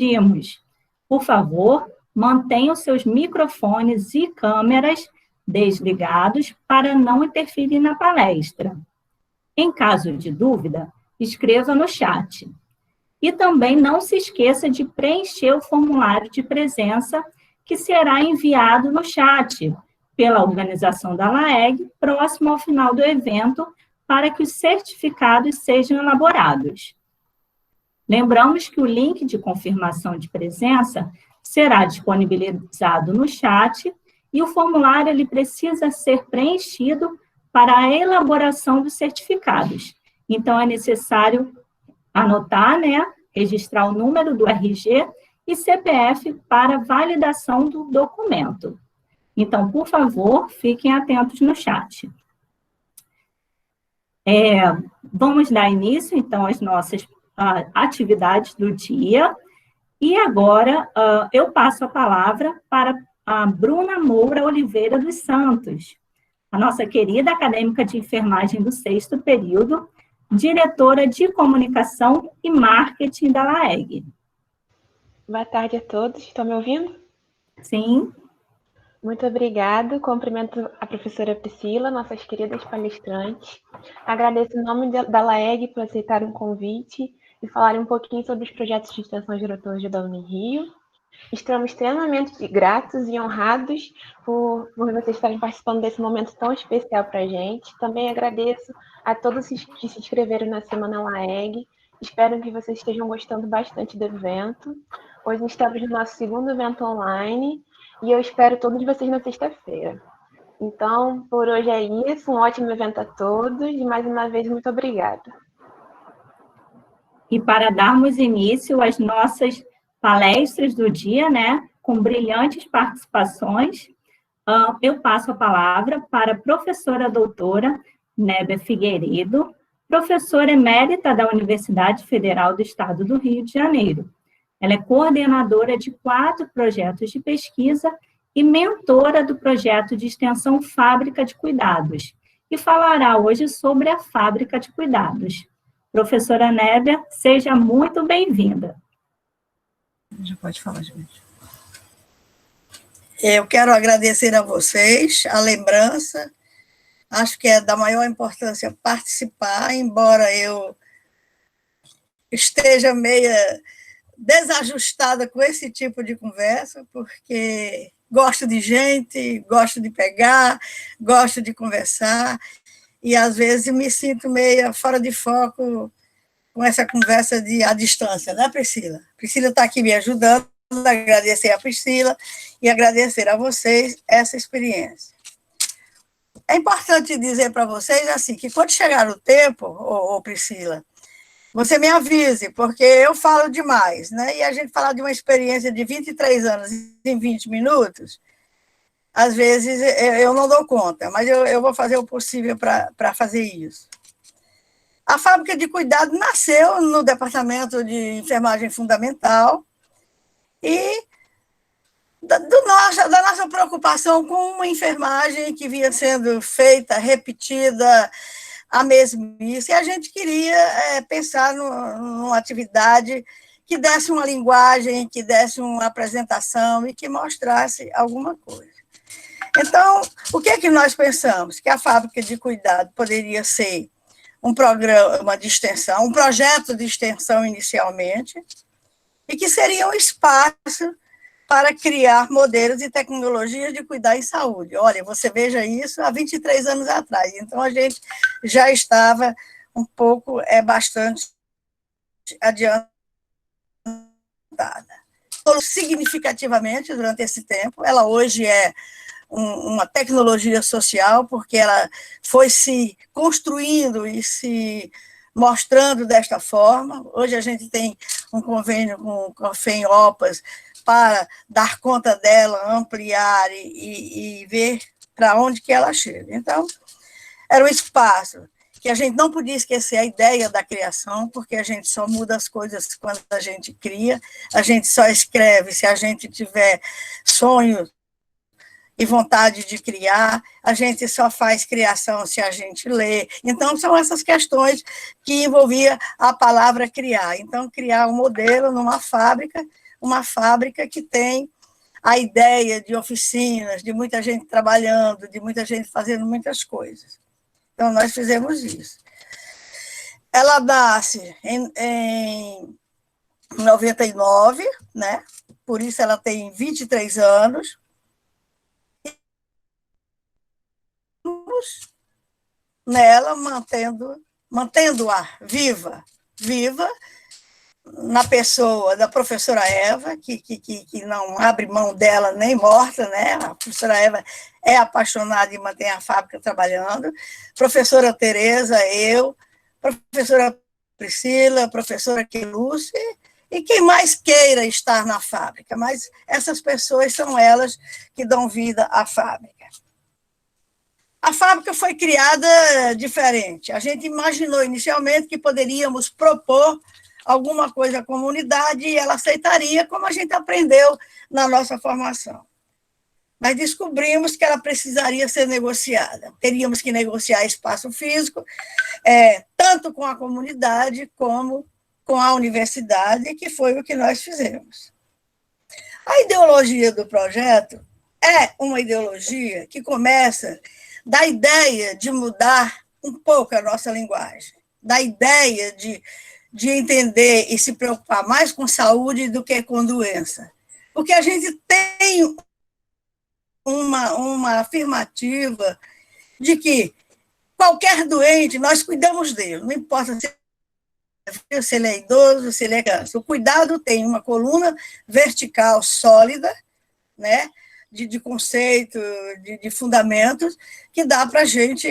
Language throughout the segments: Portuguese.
pedimos, por favor, mantenham seus microfones e câmeras desligados para não interferir na palestra. Em caso de dúvida, escreva no chat. E também não se esqueça de preencher o formulário de presença que será enviado no chat pela organização da LAEG próximo ao final do evento para que os certificados sejam elaborados. Lembramos que o link de confirmação de presença será disponibilizado no chat e o formulário ele precisa ser preenchido para a elaboração dos certificados. Então, é necessário anotar, né, registrar o número do RG e CPF para validação do documento. Então, por favor, fiquem atentos no chat. Vamos dar início, então, às nossas atividades do dia. E agora, eu passo a palavra para a Bruna Moura Oliveira dos Santos, a nossa querida acadêmica de enfermagem do 6º período, diretora de comunicação e marketing da LAEG. Boa tarde a todos. Estão me ouvindo? Sim. Muito obrigada. Cumprimento a professora Priscila, nossas queridas palestrantes. Agradeço em nome da LAEG por aceitar um convite e falar um pouquinho sobre os projetos de extensão de gerontologia da Unirio. Estamos extremamente gratos e honrados por vocês estarem participando desse momento tão especial para a gente. Também agradeço a todos que se inscreveram na Semana LAEG. Espero que vocês estejam gostando bastante do evento. Hoje estamos no nosso 2º evento online e eu espero todos vocês na sexta-feira. Então, por hoje é isso. Um ótimo evento a todos e, mais uma vez, muito obrigada. E para darmos início às nossas palestras do dia, né, com brilhantes participações, eu passo a palavra para a professora doutora Nébia Figueiredo, professora emérita da Universidade Federal do Estado do Rio de Janeiro. Ela é coordenadora de 4 projetos de pesquisa e mentora do projeto de extensão Fábrica de Cuidados, e falará hoje sobre a Fábrica de Cuidados. Professora Nébia, seja muito bem-vinda. Já pode falar, gente. Eu quero agradecer a vocês a lembrança. Acho que é da maior importância participar, embora eu esteja meia desajustada com esse tipo de conversa, porque gosto de gente, gosto de pegar, gosto de conversar, e às vezes me sinto meia fora de foco com essa conversa à distância, né, Priscila? Priscila está aqui me ajudando, agradecer a Priscila e agradecer a vocês essa experiência. É importante dizer para vocês, assim, que quando chegar o tempo, Priscila, você me avise, porque eu falo demais, né? E a gente falar de uma experiência de 23 anos em 20 minutos, às vezes eu não dou conta, mas eu vou fazer o possível para fazer isso. A Fábrica de Cuidado nasceu no Departamento de Enfermagem Fundamental e da nossa preocupação com uma enfermagem que vinha sendo feita, repetida, a mesmice, e a gente queria pensar numa atividade que desse uma linguagem, que desse uma apresentação e que mostrasse alguma coisa. Então, o que é que nós pensamos? Que a Fábrica de Cuidado poderia ser um programa de extensão, um projeto de extensão inicialmente, e que seria um espaço para criar modelos e tecnologias de cuidar em saúde. Olha, você veja isso há 23 anos atrás, então a gente já estava um pouco, bastante adiantada. Significativamente durante esse tempo, ela hoje é uma tecnologia social, porque ela foi se construindo e se mostrando desta forma. Hoje a gente tem um convênio com a FEM-OPAS para dar conta dela, ampliar e ver para onde que ela chega. Então, era um espaço que a gente não podia esquecer a ideia da criação, porque a gente só muda as coisas quando a gente cria, a gente só escreve se a gente tiver sonho e vontade de criar, a gente só faz criação se a gente lê. Então, são essas questões que envolvia a palavra criar. Então, criar um modelo numa fábrica uma fábrica que tem a ideia de oficinas, de muita gente trabalhando, de muita gente fazendo muitas coisas. Então, nós fizemos isso. Ela nasce em 99, né? Por isso ela tem 23 anos. Nela, mantendo-a viva na pessoa da professora Eva, que não abre mão dela nem morta, né? A professora Eva é apaixonada e mantém a fábrica trabalhando. Professora Tereza, eu, professora Priscila, professora Quelúcia, e quem mais queira estar na fábrica, mas essas pessoas são elas que dão vida à fábrica. A fábrica foi criada diferente. A gente imaginou inicialmente que poderíamos propor alguma coisa à comunidade e ela aceitaria, como a gente aprendeu na nossa formação. Mas descobrimos que ela precisaria ser negociada. Teríamos que negociar espaço físico, tanto com a comunidade como com a universidade, que foi o que nós fizemos. A ideologia do projeto é uma ideologia que começa da ideia de mudar um pouco a nossa linguagem, da ideia de entender e se preocupar mais com saúde do que com doença. Porque a gente tem uma afirmativa de que qualquer doente, nós cuidamos dele, não importa se ele é idoso, se ele é criança. O cuidado tem uma coluna vertical sólida, né, de conceito, de fundamentos, que dá para a gente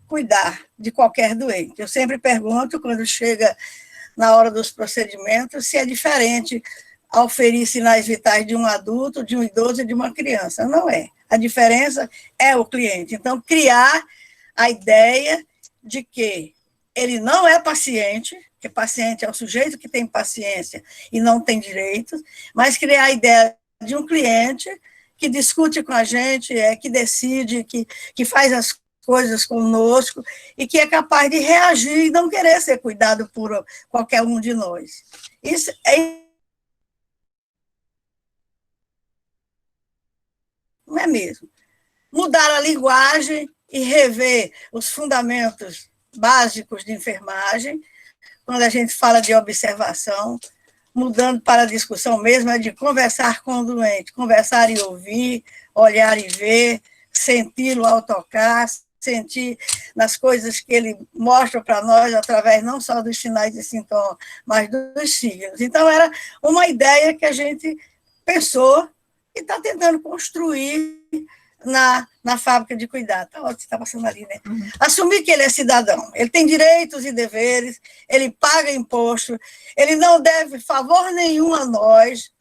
cuidar de qualquer doente. Eu sempre pergunto, quando chega na hora dos procedimentos, se é diferente auferir sinais vitais de um adulto, de um idoso e de uma criança. Não é. A diferença é o cliente. Então, criar a ideia de que ele não é paciente, que paciente é o sujeito que tem paciência e não tem direitos, mas criar a ideia de um cliente que discute com a gente, que decide, que faz as coisas conosco e que é capaz de reagir e não querer ser cuidado por qualquer um de nós. Isso não é mesmo. Mudar a linguagem e rever os fundamentos básicos de enfermagem, quando a gente fala de observação, mudando para a discussão mesmo, de conversar com o doente, conversar e ouvir, olhar e ver, senti-lo ao tocar, sentir nas coisas que ele mostra para nós, através não só dos sinais e sintomas, mas dos signos. Então, era uma ideia que a gente pensou e está tentando construir na fábrica de cuidado. Você está passando ali, né? Uhum. Assumir que ele é cidadão, ele tem direitos e deveres, ele paga imposto, ele não deve favor nenhum a nós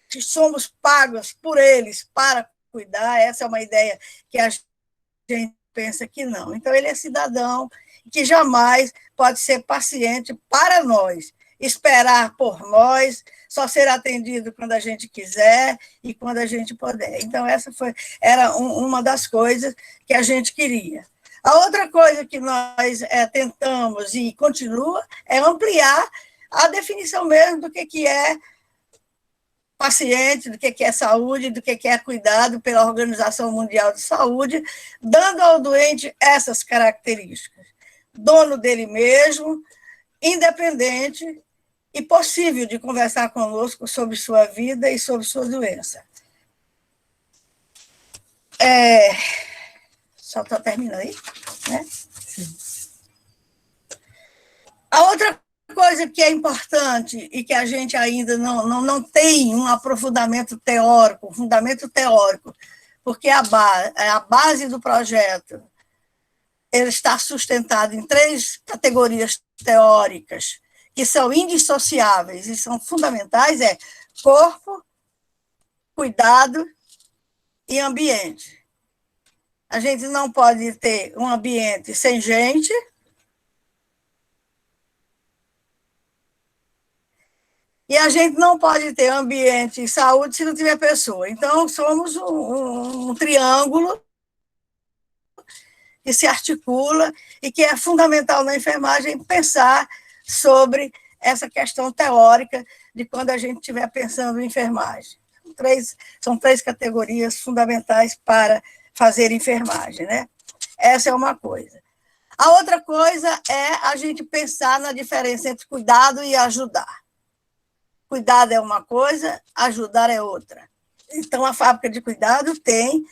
que somos pagos por eles para cuidar. Essa é uma ideia que a gente pensa que não. Então, ele é cidadão, que jamais pode ser paciente para nós, esperar por nós, só ser atendido quando a gente quiser e quando a gente puder. Então, essa era uma das coisas que a gente queria. A outra coisa que nós tentamos e continua é ampliar a definição mesmo do que é paciente, do que é saúde, do que é cuidado pela Organização Mundial de Saúde, dando ao doente essas características. Dono dele mesmo, independente e possível de conversar conosco sobre sua vida e sobre sua doença. Só está terminando aí, né? Sim. A outra coisa que é importante e que a gente ainda não tem um aprofundamento teórico, fundamento teórico, porque a base do projeto ele está sustentado em 3 categorias teóricas que são indissociáveis e são fundamentais, corpo, cuidado e ambiente. A gente não pode ter um ambiente sem gente, e a gente não pode ter ambiente e saúde se não tiver pessoa. Então, somos um triângulo que se articula e que é fundamental na enfermagem pensar sobre essa questão teórica de quando a gente estiver pensando em enfermagem. São três categorias fundamentais para fazer enfermagem, né? Essa é uma coisa. A outra coisa é a gente pensar na diferença entre cuidado e ajudar. Cuidado é uma coisa, ajudar é outra. Então, a fábrica de cuidado tem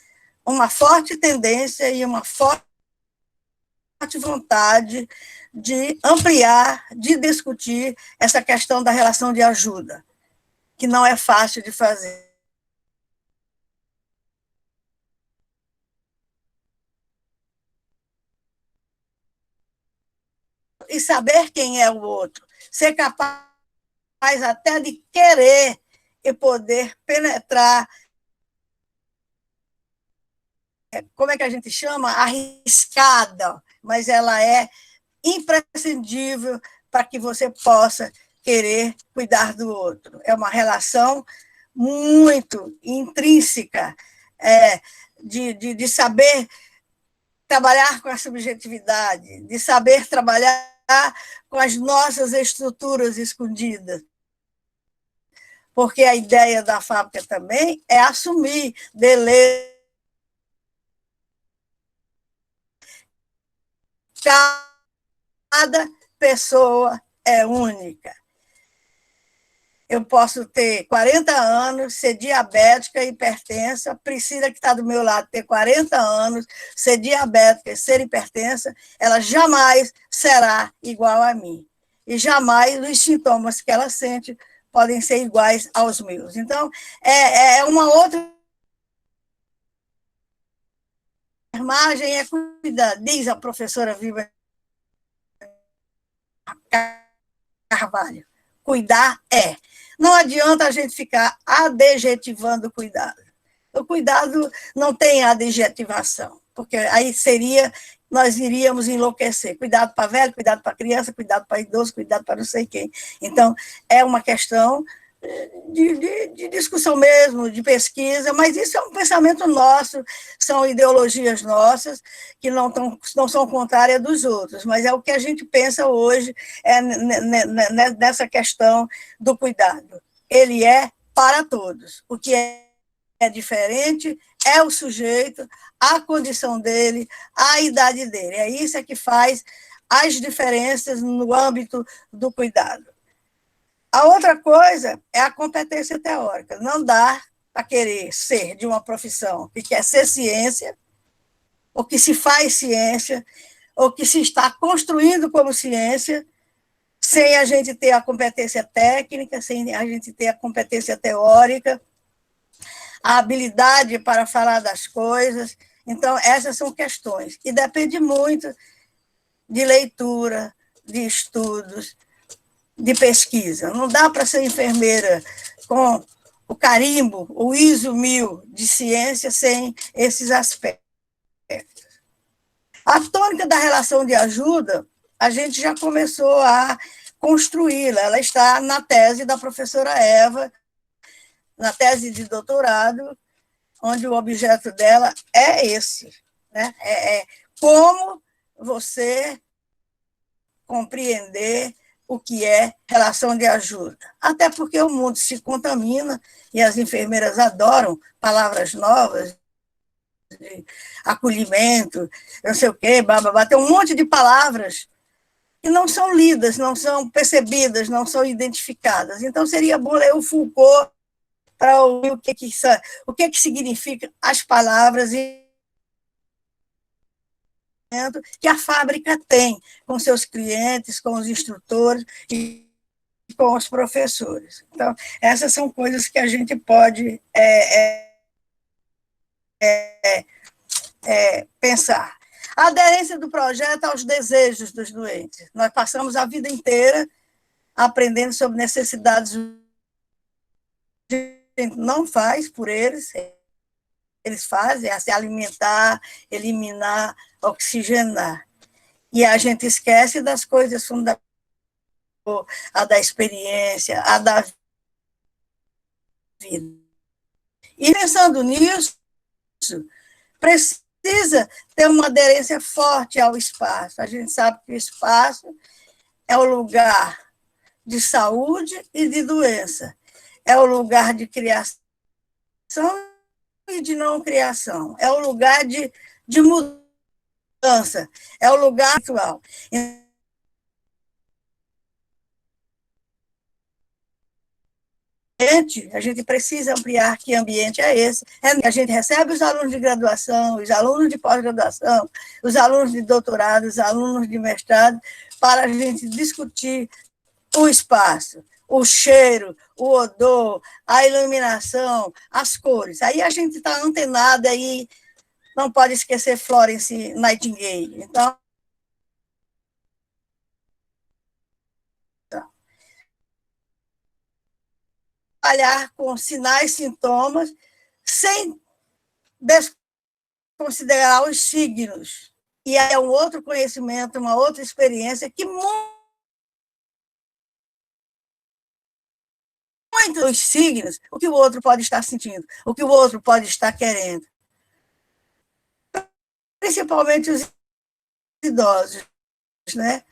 uma forte tendência e uma forte vontade de ampliar, de discutir essa questão da relação de ajuda, que não é fácil de fazer. E saber quem é o outro, ser capaz até de querer e poder penetrar, como é que a gente chama? Arriscada, mas ela é imprescindível para que você possa querer cuidar do outro. É uma relação muito intrínseca, de saber trabalhar com a subjetividade, de saber trabalhar com as nossas estruturas escondidas. Porque a ideia da fábrica também é assumir, delegar. Cada pessoa é única. Eu posso ter 40 anos, ser diabética, hipertensa, Priscila, que está do meu lado, ter 40 anos, ser diabética e ser hipertensa, ela jamais será igual a mim. E jamais os sintomas que ela sente podem ser iguais aos meus. Então, é uma outra. A enfermagem é cuidar, diz a professora Viva Carvalho. Cuidar é. Não adianta a gente ficar adjetivando o cuidado. O cuidado não tem adjetivação, porque aí nós iríamos enlouquecer. Cuidado para velho, cuidado para criança, cuidado para idoso, cuidado para não sei quem. Então, é uma questão de discussão mesmo, de pesquisa, mas isso é um pensamento nosso, são ideologias nossas, que não são contrárias dos outros, mas é o que a gente pensa hoje nessa questão do cuidado. Ele é para todos. O que é diferente é o sujeito, a condição dele, a idade dele. É isso que faz as diferenças no âmbito do cuidado. A outra coisa é a competência teórica. Não dá para querer ser de uma profissão que quer ser ciência, ou que se faz ciência, ou que se está construindo como ciência, sem a gente ter a competência técnica, sem a gente ter a competência teórica, a habilidade para falar das coisas. Então, essas são questões. E depende muito de leitura, de estudos, de pesquisa. Não dá para ser enfermeira com o carimbo, o ISO 1000 de ciência sem esses aspectos. A tônica da relação de ajuda, a gente já começou a construí-la. Ela está na tese da professora Eva, na tese de doutorado, onde o objeto dela é esse, né? Como você compreender o que é relação de ajuda. Até porque o mundo se contamina e as enfermeiras adoram palavras novas, de acolhimento, não sei o quê, bababá. Tem um monte de palavras que não são lidas, não são percebidas, não são identificadas. Então, seria bom ler o Foucault para ouvir o que significa as palavras que a fábrica tem com seus clientes, com os instrutores e com os professores. Então, essas são coisas que a gente pode pensar. A aderência do projeto aos desejos dos doentes. Nós passamos a vida inteira aprendendo sobre necessidades. A gente não faz por eles fazem, a se alimentar, eliminar, oxigenar. E a gente esquece das coisas fundamentais, a da experiência, a da vida. E pensando nisso, precisa ter uma aderência forte ao espaço. A gente sabe que o espaço é o lugar de saúde e de doença. É o lugar de criação e de não criação. É o lugar de mudança. É o lugar atual. A gente precisa ampliar que ambiente é esse. A gente recebe os alunos de graduação, os alunos de pós-graduação, os alunos de doutorado, os alunos de mestrado, para a gente discutir o espaço, o cheiro, o odor, a iluminação, as cores. Aí a gente está antenado aí, não pode esquecer Florence Nightingale. Então, trabalhar com sinais, sintomas, sem desconsiderar os signos. E é um outro conhecimento, uma outra experiência que muitos signos, o que o outro pode estar sentindo, o que o outro pode estar querendo. Principalmente os idosos, né?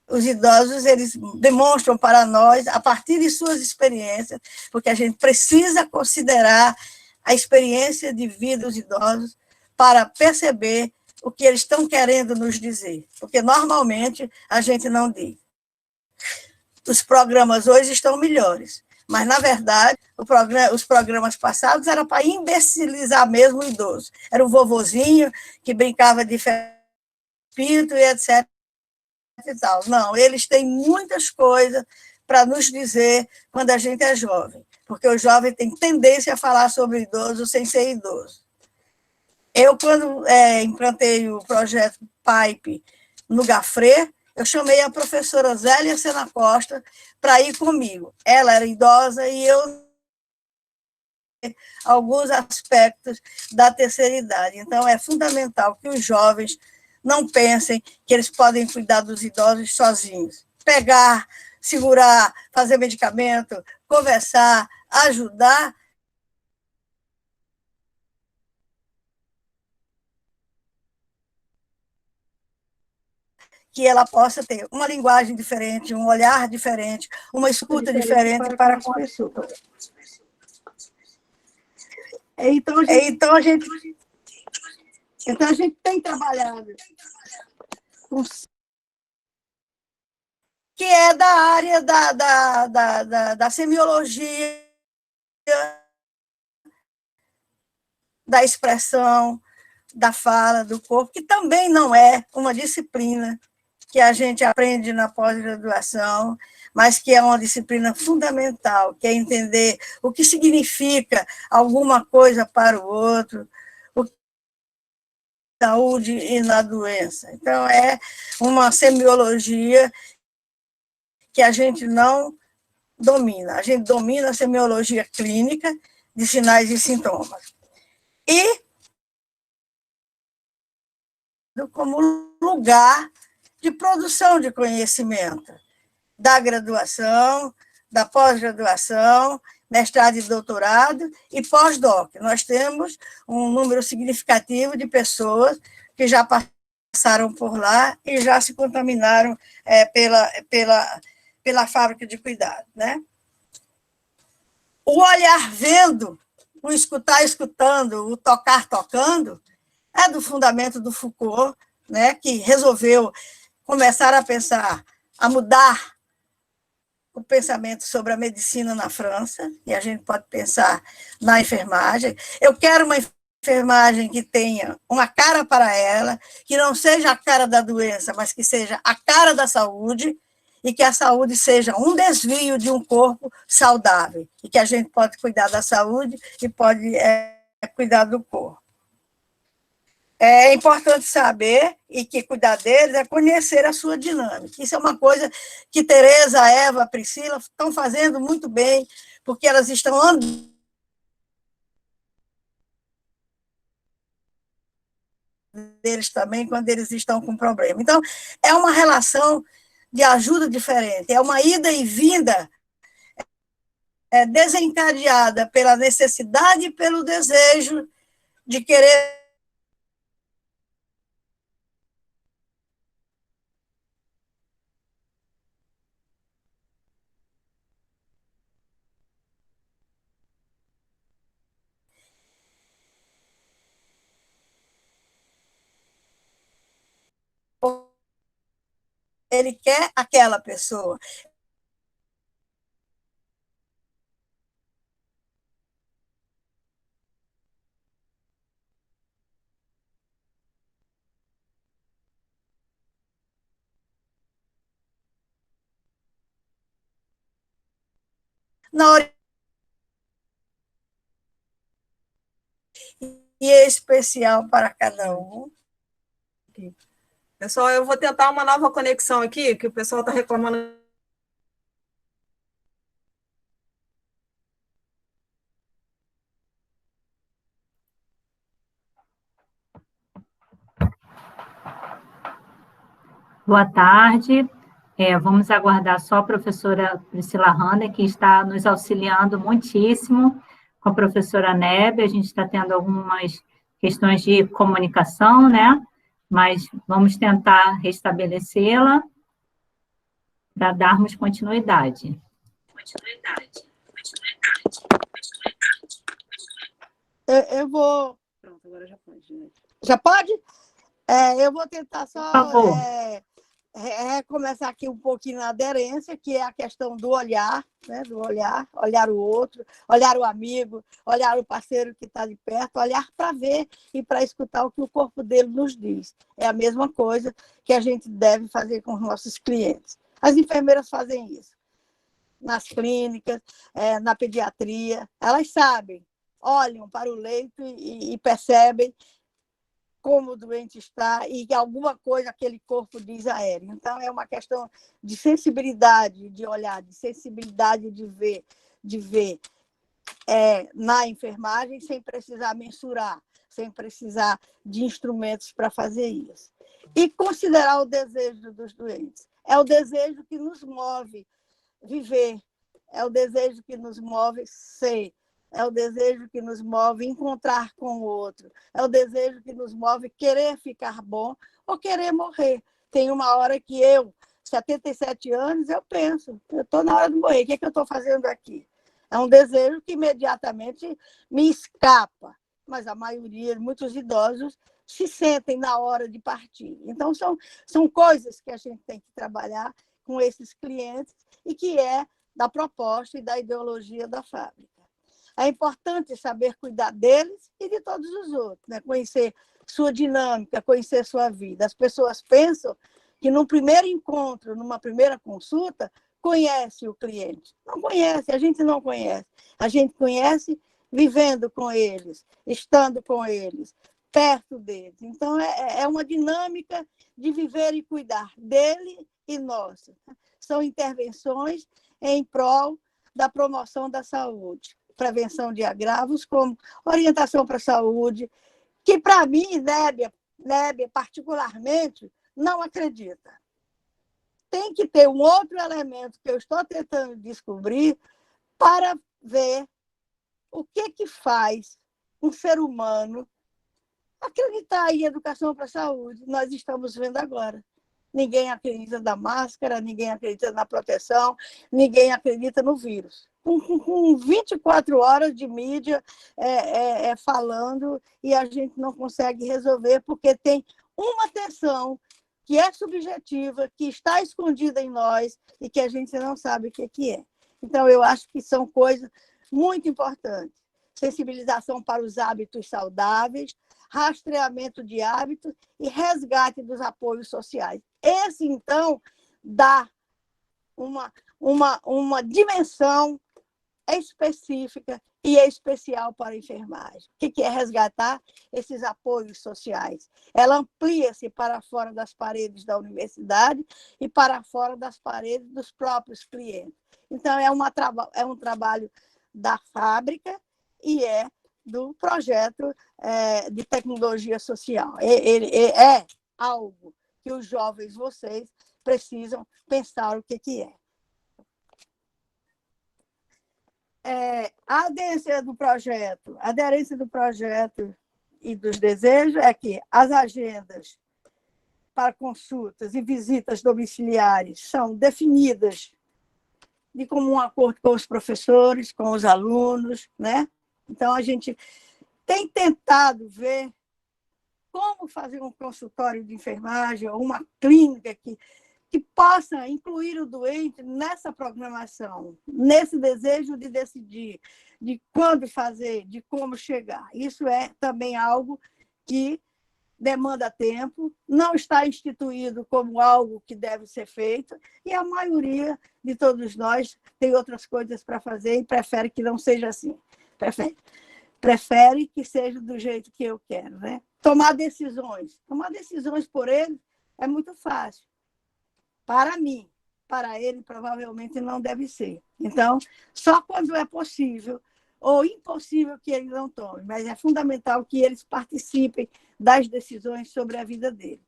Os idosos, eles demonstram para nós, a partir de suas experiências, porque a gente precisa considerar a experiência de vida dos idosos para perceber o que eles estão querendo nos dizer, porque normalmente a gente não diz. Os programas hoje estão melhores, mas, na verdade, os programas passados eram para imbecilizar mesmo o idoso. Era o vovozinho que brincava de espírito e etc. E tal. Não, eles têm muitas coisas para nos dizer quando a gente é jovem, porque o jovem tem tendência a falar sobre o idoso sem ser idoso. Eu, quando implantei o projeto PIPE no Gafré, eu chamei a professora Zélia Sena Costa para ir comigo. Ela era idosa e eu alguns aspectos da terceira idade. Então, é fundamental que os jovens não pensem que eles podem cuidar dos idosos sozinhos. Pegar, segurar, fazer medicamento, conversar, ajudar. Que ela possa ter uma linguagem diferente, um olhar diferente, uma escuta diferente para com as pessoas. Então, a gente tem trabalhado com que é da área da semiologia, da expressão, da fala, do corpo, que também não é uma disciplina que a gente aprende na pós-graduação, mas que é uma disciplina fundamental, que é entender o que significa alguma coisa para o outro, o que é saúde e na doença. Então, é uma semiologia que a gente não domina. A gente domina a semiologia clínica de sinais e sintomas. E como lugar de produção de conhecimento, da graduação, da pós-graduação, mestrado e doutorado e pós-doc. Nós temos um número significativo de pessoas que já passaram por lá e já se contaminaram pela fábrica de cuidado, né? O olhar vendo, o escutar escutando, o tocar tocando, é do fundamento do Foucault, né, que resolveu começar a pensar, a mudar o pensamento sobre a medicina na França, e a gente pode pensar na enfermagem. Eu quero uma enfermagem que tenha uma cara para ela, que não seja a cara da doença, mas que seja a cara da saúde, e que a saúde seja um desvio de um corpo saudável, e que a gente pode cuidar da saúde e pode cuidar do corpo. É importante saber e que cuidar deles é conhecer a sua dinâmica. Isso é uma coisa que Tereza, a Eva, a Priscila estão fazendo muito bem, porque elas estão andando deles também quando eles estão com problema. Então, é uma relação de ajuda diferente, é uma ida e vinda desencadeada pela necessidade e pelo desejo de querer ele quer aquela pessoa. Na hora e é especial para cada um. Pessoal, eu vou tentar uma nova conexão aqui, que o pessoal está reclamando. Boa tarde. Vamos aguardar só a professora Priscila Hanna, que está nos auxiliando muitíssimo com a professora Nebe. A gente está tendo algumas questões de comunicação, né? Mas vamos tentar restabelecê-la para darmos continuidade. Eu vou. Pronto, agora já pode. Né? Já pode? Eu vou tentar só Por favor. recomeçar aqui um pouquinho na aderência, que é a questão do olhar, né? Do olhar o outro, olhar o amigo, olhar o parceiro que está de perto, olhar para ver e para escutar o que o corpo dele nos diz. É a mesma coisa que a gente deve fazer com os nossos clientes. As enfermeiras fazem isso. Nas clínicas, na pediatria, elas sabem, olham para o leito e percebem como o doente está e que alguma coisa aquele corpo diz a ele. Então, é uma questão de sensibilidade de olhar, de sensibilidade de ver na enfermagem, sem precisar mensurar, sem precisar de instrumentos para fazer isso. E considerar o desejo dos doentes. É o desejo que nos move viver, é o desejo que nos move ser, é o desejo que nos move encontrar com o outro, é o desejo que nos move querer ficar bom ou querer morrer. Tem uma hora que 77 anos, eu penso, eu estou na hora de morrer, o que é que eu estou fazendo aqui? É um desejo que imediatamente me escapa, mas a maioria, muitos idosos, se sentem na hora de partir. Então, são coisas que a gente tem que trabalhar com esses clientes e que é da proposta e da ideologia da fábrica. É importante saber cuidar deles e de todos os outros, né? Conhecer sua dinâmica, conhecer sua vida. As pessoas pensam que num primeiro encontro, numa primeira consulta, conhece o cliente. Não conhece, a gente não conhece. A gente conhece vivendo com eles, estando com eles, perto deles. Então, é uma dinâmica de viver e cuidar dele e nossa. São intervenções em prol da promoção da saúde, prevenção de agravos, como orientação para a saúde, que, para mim, Nébia, particularmente, não acredita. Tem que ter um outro elemento que eu estou tentando descobrir para ver o que faz um ser humano acreditar em educação para a saúde. Nós estamos vendo agora. Ninguém acredita na máscara, ninguém acredita na proteção, ninguém acredita no vírus. Com 24 horas de mídia falando e a gente não consegue resolver porque tem uma tensão que é subjetiva, que está escondida em nós e que a gente não sabe o que é. Então, eu acho que são coisas muito importantes. Sensibilização para os hábitos saudáveis, rastreamento de hábitos e resgate dos apoios sociais. Esse, então, dá uma dimensão específica e especial para a enfermagem. O que é resgatar esses apoios sociais? Ela amplia-se para fora das paredes da universidade e para fora das paredes dos próprios clientes. Então, é um trabalho da fábrica e do projeto de tecnologia social. Ele é algo que os jovens, vocês, precisam pensar o que é. A aderência do projeto e dos desejos é que as agendas para consultas e visitas domiciliares são definidas de comum acordo com os professores, com os alunos, né? Então, a gente tem tentado ver como fazer um consultório de enfermagem ou uma clínica que que possa incluir o doente nessa programação, nesse desejo de decidir, de quando fazer, de como chegar. Isso é também algo que demanda tempo, não está instituído como algo que deve ser feito, e a maioria de todos nós tem outras coisas para fazer e prefere que não seja assim. Prefere que seja do jeito que eu quero, né? Tomar decisões por ele é muito fácil. Para mim, para ele, provavelmente não deve ser. Então, só quando é possível ou impossível que ele não tome, mas é fundamental que eles participem das decisões sobre a vida dele.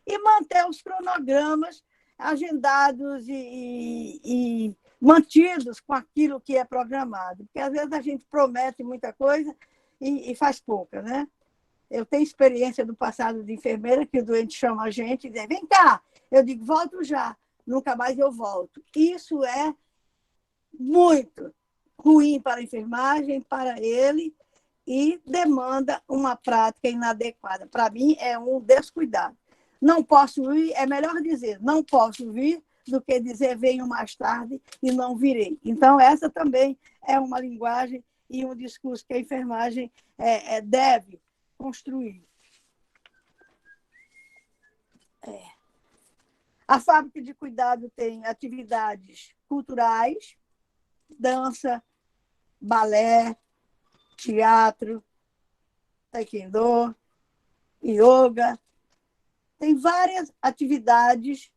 E manter os cronogramas agendados e mantidos com aquilo que é programado, porque às vezes a gente promete muita coisa e faz pouca, né? Eu tenho experiência do passado de enfermeira, que o doente chama a gente e diz, vem cá, eu digo, volto já, nunca mais eu volto. Isso é muito ruim para a enfermagem, para ele, e demanda uma prática inadequada. Para mim, é um descuidado. Não posso ir, é melhor dizer, não posso vir, do que dizer venho mais tarde e não virei. Então, essa também é uma linguagem e um discurso que a enfermagem deve construir. A fábrica de cuidado tem atividades culturais, dança, balé, teatro, taekwondo, yoga. Tem várias atividades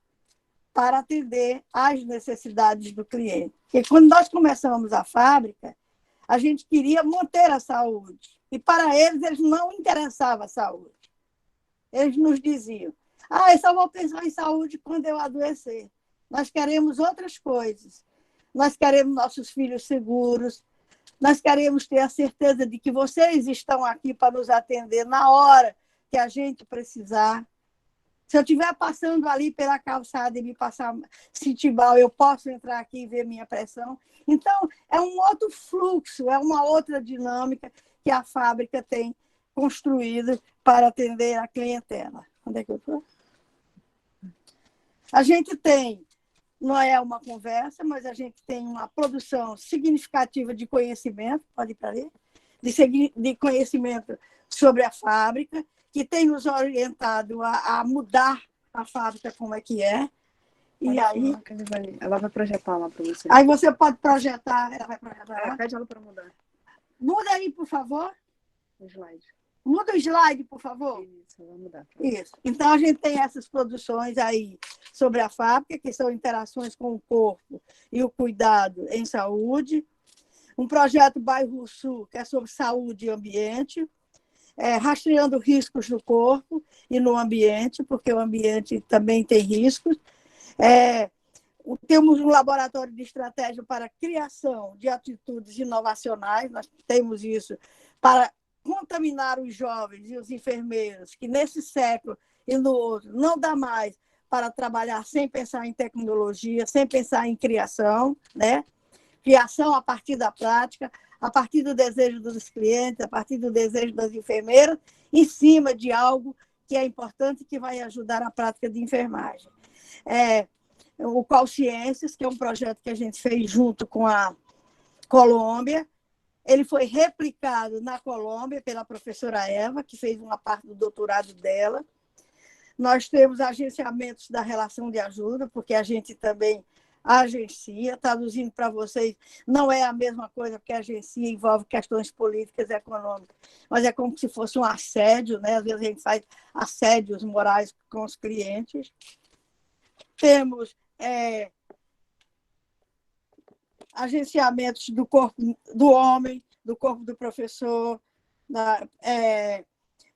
para atender às necessidades do cliente. Porque quando nós começamos a fábrica, a gente queria manter a saúde. E para eles não interessava a saúde. Eles nos diziam, eu só vou pensar em saúde quando eu adoecer. Nós queremos outras coisas. Nós queremos nossos filhos seguros. Nós queremos ter a certeza de que vocês estão aqui para nos atender na hora que a gente precisar. Se eu estiver passando ali pela calçada e me sentir mal, eu posso entrar aqui e ver minha pressão. Então, é um outro fluxo, é uma outra dinâmica que a fábrica tem construído para atender a clientela. Onde é que eu estou? A gente tem, não é uma conversa, mas a gente tem uma produção significativa de conhecimento, pode ir para ali, de conhecimento sobre a fábrica, que tem nos orientado a mudar a fábrica como é que é. E aí... Ela vai projetar lá para você. Aí você pode projetar, ela vai projetar. Pede ela para mudar. Muda aí, por favor. O slide. Muda o slide, por favor. Isso, vai mudar. Isso. Então, a gente tem essas produções aí sobre a fábrica, que são interações com o corpo e o cuidado em saúde. Um projeto Bairro Sul, que é sobre saúde e ambiente. Rastreando riscos no corpo e no ambiente, porque o ambiente também tem riscos. Temos um laboratório de estratégia para a criação de atitudes inovacionais, nós temos isso para contaminar os jovens e os enfermeiros, que nesse século e no outro não dá mais para trabalhar sem pensar em tecnologia, sem pensar em criação, né? Criação a partir da prática, a partir do desejo dos clientes, a partir do desejo das enfermeiras, em cima de algo que é importante e que vai ajudar a prática de enfermagem. O Qualciências, que é um projeto que a gente fez junto com a Colômbia, ele foi replicado na Colômbia pela professora Eva, que fez uma parte do doutorado dela. Nós temos agenciamentos da relação de ajuda, porque a gente também agencia, traduzindo para vocês, não é a mesma coisa, porque a agencia envolve questões políticas e econômicas, mas é como se fosse um assédio, né? Às vezes a gente faz assédios morais com os clientes. Temos agenciamentos do corpo do homem, do corpo do professor,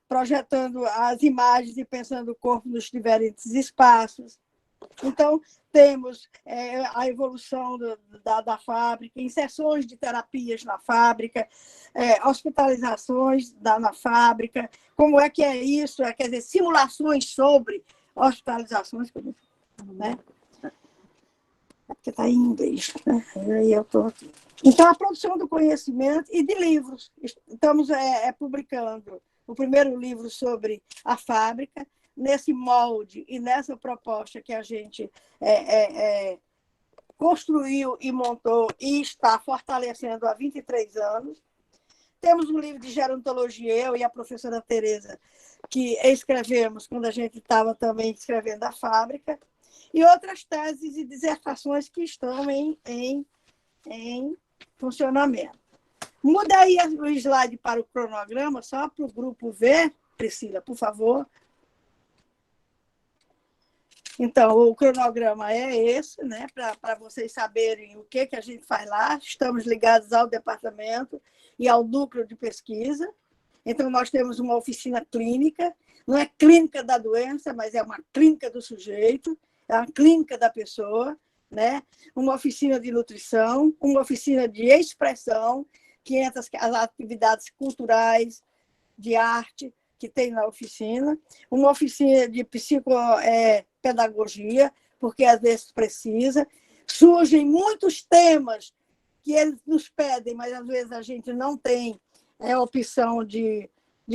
projetando as imagens e pensando o corpo nos diferentes espaços. Então, temos a evolução da fábrica, inserções de terapias na fábrica, hospitalizações na fábrica, como é que é isso, quer dizer, simulações sobre hospitalizações, né? Porque está em inglês, né? Aí eu estou aqui. Então, a produção do conhecimento e de livros. Estamos publicando o primeiro livro sobre a fábrica. nesse molde e nessa proposta que a gente construiu e montou e está fortalecendo há 23 anos. Temos um livro de gerontologia, eu e a professora Tereza, que escrevemos quando a gente estava também escrevendo a fábrica, e outras teses e dissertações que estão em funcionamento. Muda aí o slide para o cronograma, só para o grupo V, Priscila, por favor. Então, o cronograma é esse, né, para vocês saberem o que a gente faz lá. Estamos ligados ao departamento e ao núcleo de pesquisa. Então, nós temos uma oficina clínica, não é clínica da doença, mas é uma clínica do sujeito, é uma clínica da pessoa, né? Uma oficina de nutrição, uma oficina de expressão, que entra as atividades culturais, de arte, que tem na oficina, uma oficina de psicopedagogia, porque às vezes precisa. Surgem muitos temas que eles nos pedem, mas às vezes a gente não tem a opção de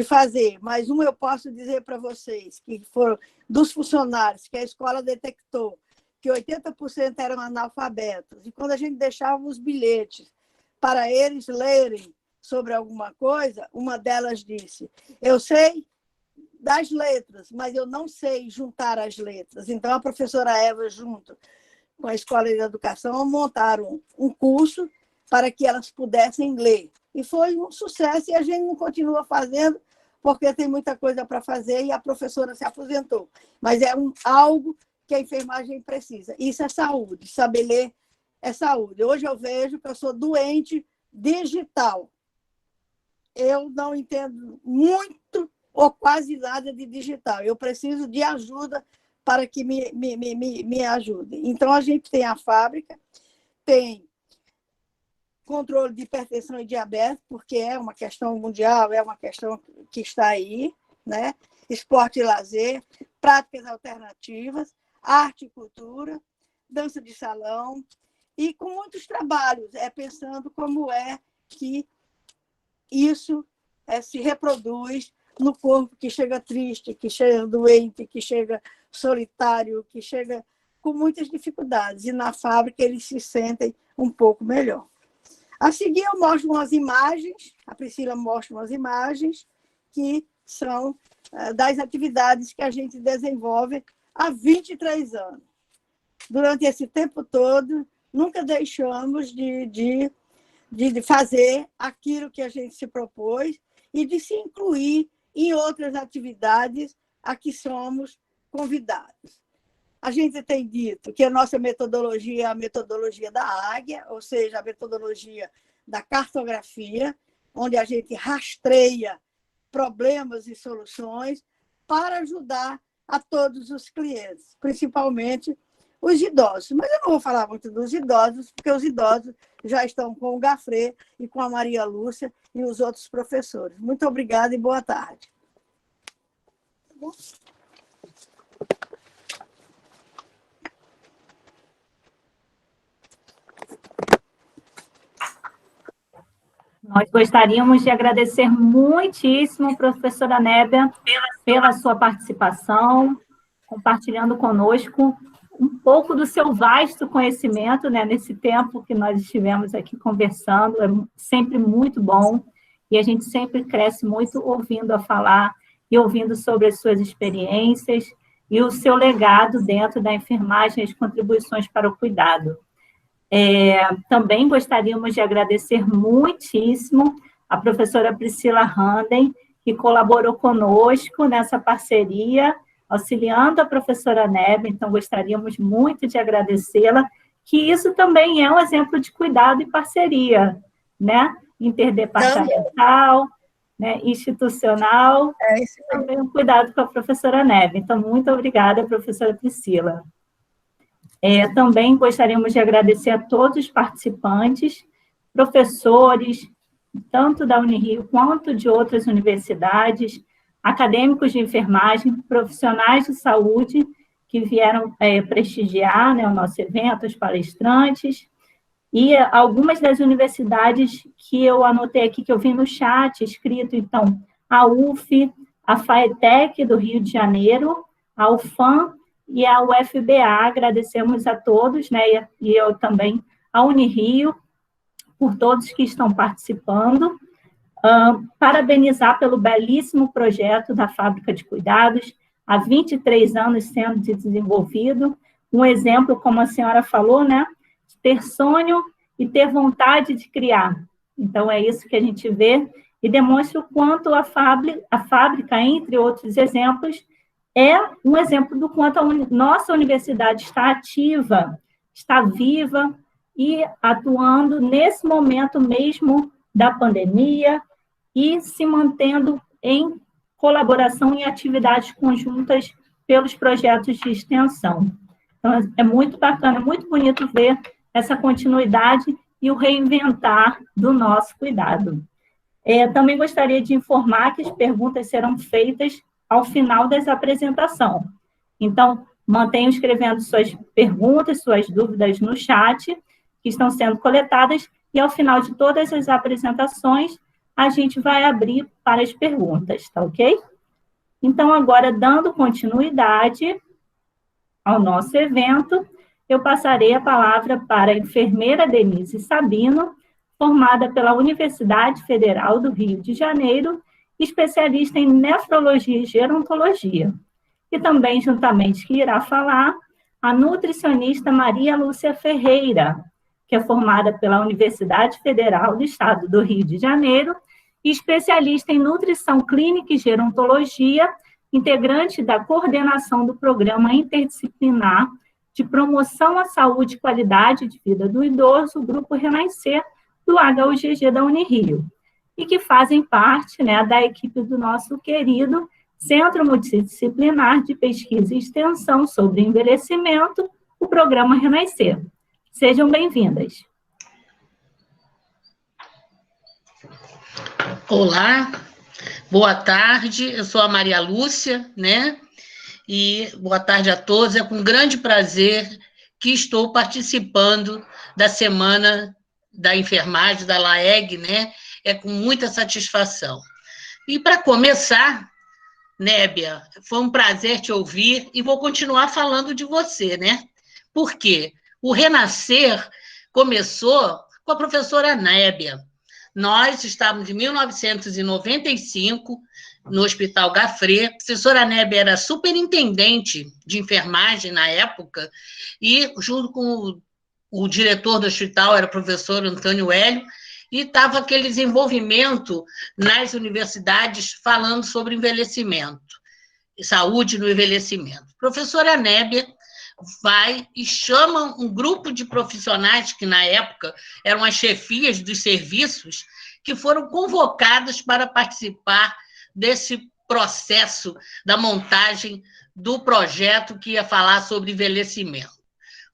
fazer. Mas eu posso dizer para vocês, que foram dos funcionários, que a escola detectou que 80% eram analfabetos, e quando a gente deixava os bilhetes para eles lerem sobre alguma coisa, uma delas disse: eu sei das letras, mas eu não sei juntar as letras. Então, a professora Eva, junto com a Escola de Educação, montaram um curso para que elas pudessem ler. E foi um sucesso, e a gente não continua fazendo, porque tem muita coisa para fazer, e a professora se aposentou. Mas é algo que a enfermagem precisa. Isso é saúde, saber ler é saúde. Hoje eu vejo que eu sou doente digital. Eu não entendo muito ou quase nada de digital. Eu preciso de ajuda para que me ajude. Então, a gente tem a fábrica, tem controle de hipertensão e diabetes, porque é uma questão mundial, é uma questão que está aí, né? Esporte e lazer, práticas alternativas, arte e cultura, dança de salão, e com muitos trabalhos, pensando como é que isso se reproduz no corpo que chega triste, que chega doente, que chega solitário, que chega com muitas dificuldades. E na fábrica eles se sentem um pouco melhor. A seguir eu mostro umas imagens, a Priscila mostra umas imagens que são das atividades que a gente desenvolve há 23 anos. Durante esse tempo todo, nunca deixamos de fazer aquilo que a gente se propôs e de se incluir em outras atividades a que somos convidados. A gente tem dito que a nossa metodologia é a metodologia da águia, ou seja, a metodologia da cartografia, onde a gente rastreia problemas e soluções para ajudar a todos os clientes, principalmente os idosos. Mas eu não vou falar muito dos idosos, porque os idosos já estão com o Gafré e com a Maria Lúcia e os outros professores. Muito obrigada e boa tarde. Nós gostaríamos de agradecer muitíssimo, professora Nébia, pela sua participação, compartilhando conosco um pouco do seu vasto conhecimento, né, nesse tempo que nós estivemos aqui conversando. É sempre muito bom, e a gente sempre cresce muito ouvindo a falar e ouvindo sobre as suas experiências e o seu legado dentro da enfermagem e as contribuições para o cuidado. Também gostaríamos de agradecer muitíssimo a professora Priscila Randen, que colaborou conosco nessa parceria, auxiliando a professora Nébia. Então, gostaríamos muito de agradecê-la, que isso também é um exemplo de cuidado e parceria, né? Interdepartamental, né? Institucional, também um cuidado com a professora Nébia. Então, muito obrigada, professora Priscila. Também gostaríamos de agradecer a todos os participantes, professores, tanto da Unirio quanto de outras universidades, acadêmicos de enfermagem, profissionais de saúde que vieram prestigiar, né, o nosso evento, os palestrantes, e algumas das universidades que eu anotei aqui, que eu vi no chat escrito, então, a UF, a FAETEC do Rio de Janeiro, ao FAM e ao FBA. Agradecemos a todos, né, e eu também, a Unirio, por todos que estão participando. Parabenizar pelo belíssimo projeto da Fábrica de Cuidados, há 23 anos sendo desenvolvido. Um exemplo, como a senhora falou, né, de ter sonho e ter vontade de criar. Então, é isso que a gente vê e demonstra o quanto a fábrica, entre outros exemplos, é um exemplo do quanto a nossa universidade está ativa, está viva e atuando nesse momento mesmo da pandemia e se mantendo em colaboração em atividades conjuntas pelos projetos de extensão. Então, é muito bacana, é muito bonito ver essa continuidade e o reinventar do nosso cuidado. Também gostaria de informar que as perguntas serão feitas ao final dessa apresentação. Então, mantenham escrevendo suas perguntas, suas dúvidas no chat, que estão sendo coletadas, e ao final de todas as apresentações, a gente vai abrir para as perguntas, tá ok? Então, agora, dando continuidade ao nosso evento, eu passarei a palavra para a enfermeira Denise Sabino, formada pela Universidade Federal do Rio de Janeiro, especialista em nefrologia e gerontologia. E também, juntamente, que irá falar a nutricionista Maria Lúcia Ferreira, que é formada pela Universidade Federal do Estado do Rio de Janeiro, especialista em nutrição clínica e gerontologia, integrante da coordenação do Programa Interdisciplinar de Promoção à Saúde e Qualidade de Vida do Idoso, Grupo Renascer, do HUGG da Unirio, e que fazem parte, né, da equipe do nosso querido Centro Multidisciplinar de Pesquisa e Extensão sobre Envelhecimento, o Programa Renascer. Sejam bem-vindas. Olá, boa tarde, eu sou a Maria Lúcia, né? E boa tarde a todos, é com grande prazer que estou participando da Semana da Enfermagem, da LAEG, né? É com muita satisfação. E para começar, Nébia, foi um prazer te ouvir e vou continuar falando de você, né? Por quê? O Renascer começou com a professora Nébia. Nós estávamos em 1995 no Hospital Gafré. A professora Nébia era superintendente de enfermagem na época e, junto com o diretor do hospital, era o professor Antônio Hélio, e estava aquele desenvolvimento nas universidades falando sobre envelhecimento, saúde no envelhecimento. A professora Nébia vai e chama um grupo de profissionais que, na época, eram as chefias dos serviços, que foram convocadas para participar desse processo da montagem do projeto que ia falar sobre envelhecimento.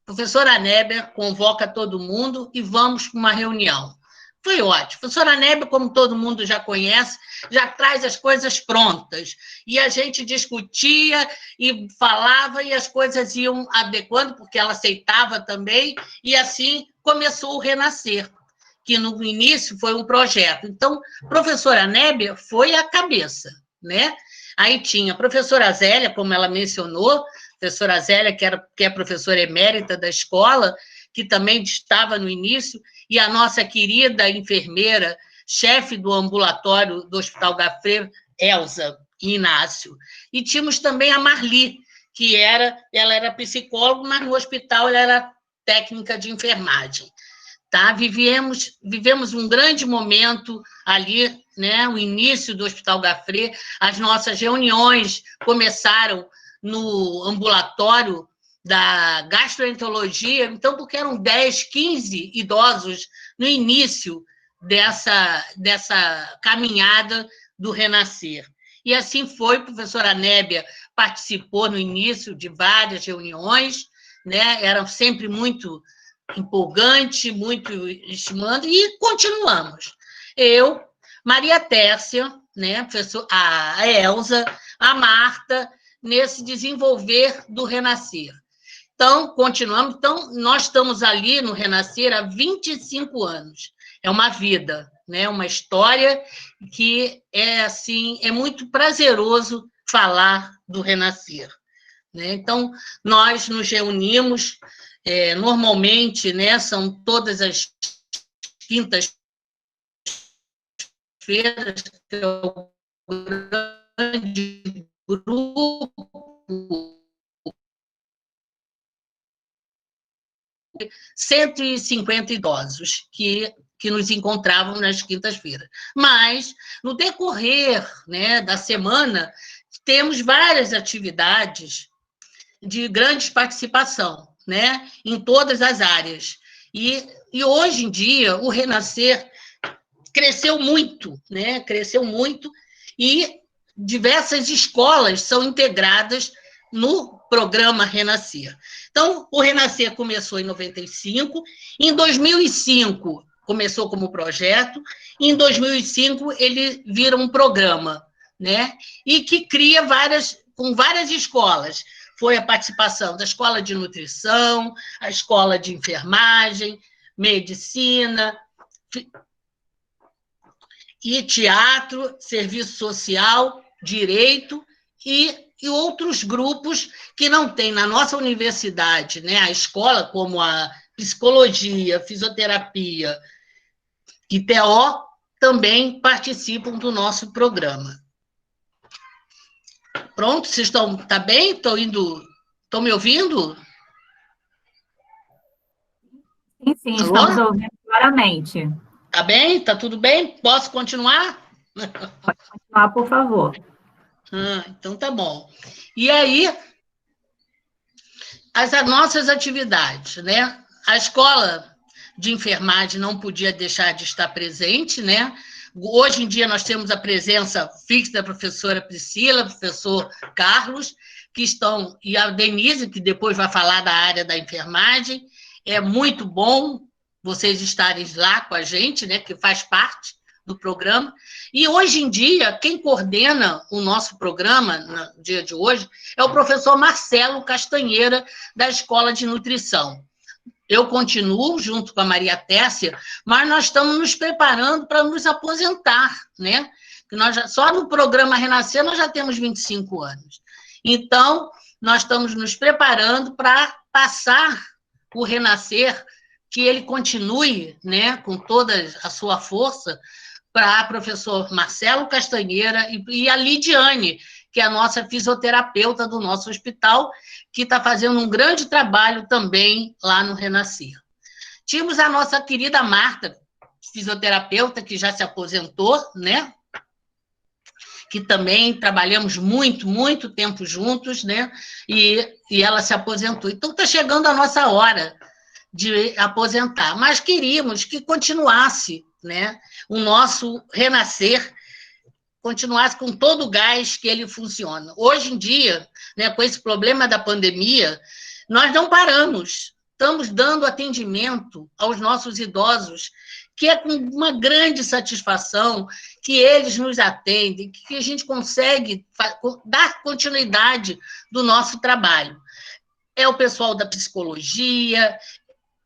A professora Nébia convoca todo mundo e vamos para uma reunião. Foi ótimo. A professora Nébia, como todo mundo já conhece, já traz as coisas prontas. E a gente discutia e falava e as coisas iam adequando, porque ela aceitava também, e assim começou o Renascer, que no início foi um projeto. Então, a professora Nébia foi a cabeça, né? Aí tinha a professora Zélia, como ela mencionou, a professora Zélia, que é professora emérita da escola, que também estava no início, e a nossa querida enfermeira, chefe do ambulatório do Hospital Gafré, Elza Inácio. E tínhamos também a Marli, que ela era psicóloga, mas no hospital ela era técnica de enfermagem. Tá? Vivemos um grande momento ali, né? O início do Hospital Gafré, as nossas reuniões começaram no ambulatório da gastroenterologia, então, porque eram 10, 15 idosos no início dessa caminhada do Renascer. E assim foi, a professora Nébia participou no início de várias reuniões, né? Era sempre muito empolgante, muito estimulante, e continuamos. Eu, Maria Tércia, né? A Elza, a Marta, nesse desenvolver do Renascer. Então, continuamos. Então, nós estamos ali no Renascer há 25 anos. É uma vida, né? Uma história que é, assim, é muito prazeroso falar do Renascer. né? Então, nós nos reunimos, normalmente, né, são todas as quintas-feiras, que é o grande grupo, 150 idosos que nos encontravam nas quintas-feiras. Mas, no decorrer, né, da semana, temos várias atividades de grande participação, né, em todas as áreas. E hoje em dia, o Renascer cresceu muito, né, cresceu muito, e diversas escolas são integradas no programa Renascer. Então, o Renascer começou em 95, em 2005 começou como projeto, e em 2005 ele vira um programa, né? E que cria com várias escolas. Foi a participação da Escola de Nutrição, a Escola de Enfermagem, Medicina, e Teatro, Serviço Social, Direito e outros grupos que não tem na nossa universidade, né? A escola, como a Psicologia, Fisioterapia e TO, também participam do nosso programa. Pronto, vocês estão... Tá bem? Estão me ouvindo? Sim, Alô? estamos ouvindo claramente. Tá bem? Tá tudo bem? Posso continuar? Pode continuar, por favor. Então tá bom. E aí, as nossas atividades, né? A escola de enfermagem não podia deixar de estar presente, né? Hoje em dia nós temos a presença fixa da professora Priscila, professor Carlos, que estão, e a Denise, que depois vai falar da área da enfermagem. É muito bom vocês estarem lá com a gente, né? Que faz parte do programa. E hoje em dia, quem coordena o nosso programa, no dia de hoje, é o professor Marcelo Castanheira, da Escola de Nutrição. Eu continuo junto com a Maria Tércia, mas nós estamos nos preparando para nos aposentar, né? Só no programa Renascer nós já temos 25 anos. Então, nós estamos nos preparando para passar o Renascer, que ele continue, né, com toda a sua força, para o professor Marcelo Castanheira e a Lidiane, que é a nossa fisioterapeuta do nosso hospital, que está fazendo um grande trabalho também lá no Renascer. Tínhamos a nossa querida Marta, fisioterapeuta, que já se aposentou, né? Que também trabalhamos muito tempo juntos, né? E ela se aposentou. Então, está chegando a nossa hora de aposentar, mas queríamos que continuasse, né? O nosso Renascer continuasse com todo o gás que ele funciona. Hoje em dia, né, com esse problema da pandemia, nós não paramos, estamos dando atendimento aos nossos idosos, que é com uma grande satisfação que eles nos atendem, que a gente consegue dar continuidade do nosso trabalho. É o pessoal da psicologia,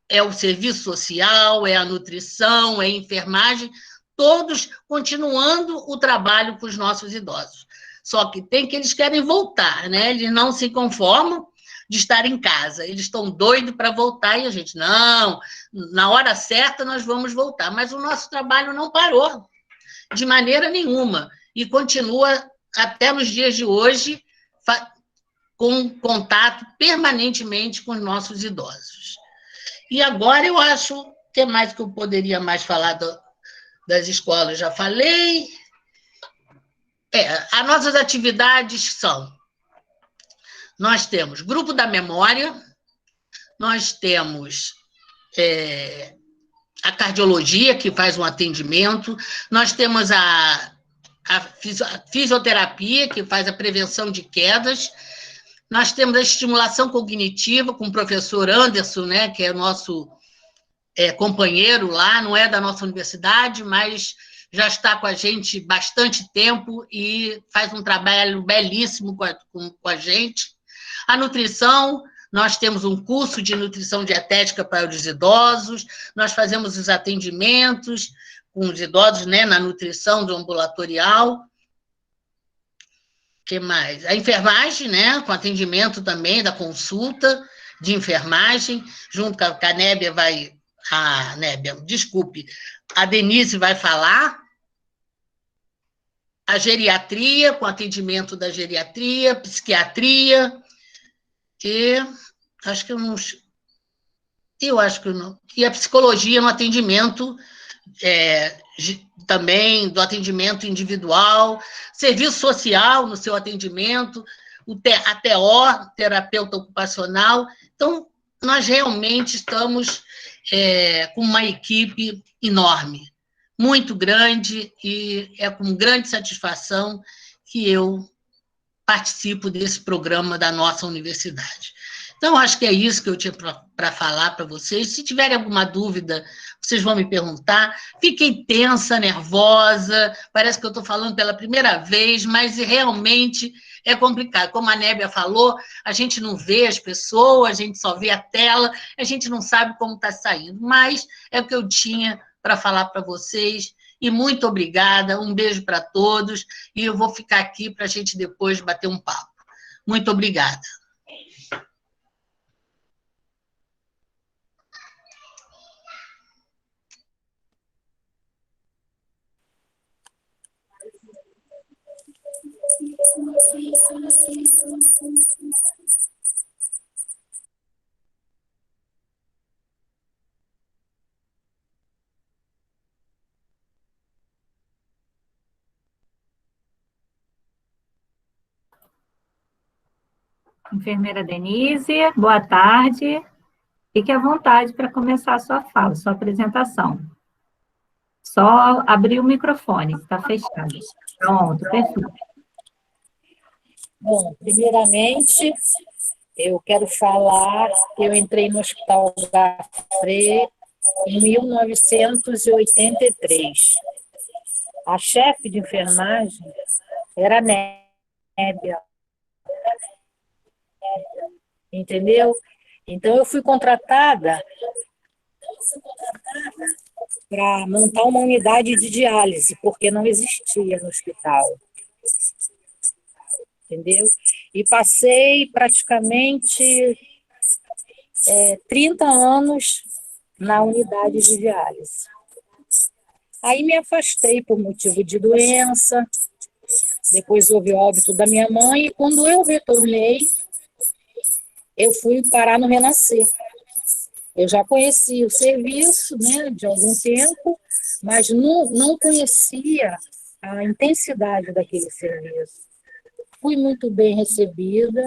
é o serviço social, é a nutrição, é a enfermagem, todos continuando o trabalho com os nossos idosos. Só que tem que eles querem voltar, né? Eles não se conformam de estar em casa, eles estão doidos para voltar, e a gente, não, na hora certa nós vamos voltar. Mas o nosso trabalho não parou, de maneira nenhuma, e continua até nos dias de hoje, com contato permanentemente com os nossos idosos. E agora eu acho que é mais que eu poderia mais falar das escolas, já falei. As nossas atividades são... Nós temos Grupo da Memória, nós temos a cardiologia, que faz um atendimento, nós temos a fisioterapia, que faz a prevenção de quedas, nós temos a estimulação cognitiva com o professor Anderson, né, que é nosso companheiro lá, não é da nossa universidade, mas já está com a gente bastante tempo e faz um trabalho belíssimo com a gente. A nutrição, nós temos um curso de nutrição dietética para os idosos, nós fazemos os atendimentos com os idosos, né, na nutrição do ambulatorial. que mais? A enfermagem, né, com atendimento também da consulta de enfermagem, junto com a Nébia desculpe, a Denise vai falar, a geriatria, com atendimento da geriatria, psiquiatria, e acho que eu não, e a psicologia no atendimento também do atendimento individual, serviço social no seu atendimento, a TO, terapeuta ocupacional. Então, nós realmente estamos com uma equipe enorme, muito grande, e é com grande satisfação que eu participo desse programa da nossa universidade. Então, acho que é isso que eu tinha para falar para vocês. Se tiverem alguma dúvida, vocês vão me perguntar. Fiquei tensa, nervosa, parece que eu estou falando pela primeira vez, mas realmente é complicado. Como a Nébia falou, a gente não vê as pessoas, a gente só vê a tela, a gente não sabe como está saindo. Mas é o que eu tinha para falar para vocês. E muito obrigada, um beijo para todos, e eu vou ficar aqui para a gente depois bater um papo. Muito obrigada. Enfermeira Denise, boa tarde. Fique à vontade para começar a sua fala, sua apresentação. Só abrir o microfone, que está fechado. Pronto, perfeito. Bom, primeiramente, eu quero falar que eu entrei no Hospital Gafre em 1983. A chefe de enfermagem era a Nébia. Entendeu? Então, eu fui contratada para montar uma unidade de diálise, porque não existia no hospital. Entendeu? E passei praticamente 30 anos na unidade de diálise. Aí me afastei por motivo de doença, depois houve o óbito da minha mãe, e quando eu retornei, eu fui parar no Renascer. Eu já conhecia o serviço, né, de algum tempo, mas não conhecia a intensidade daquele serviço. Fui muito bem recebida,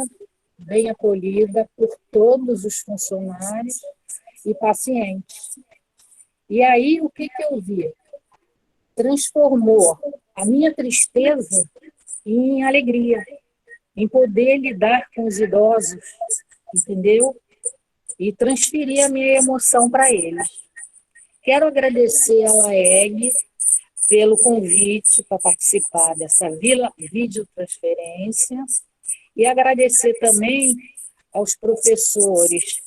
bem acolhida por todos os funcionários e pacientes. E aí, o que eu vi? Transformou a minha tristeza em alegria, em poder lidar com os idosos, entendeu? E transferir a minha emoção para eles. Quero agradecer a LAEG pelo convite para participar dessa videotransferência e agradecer também aos professores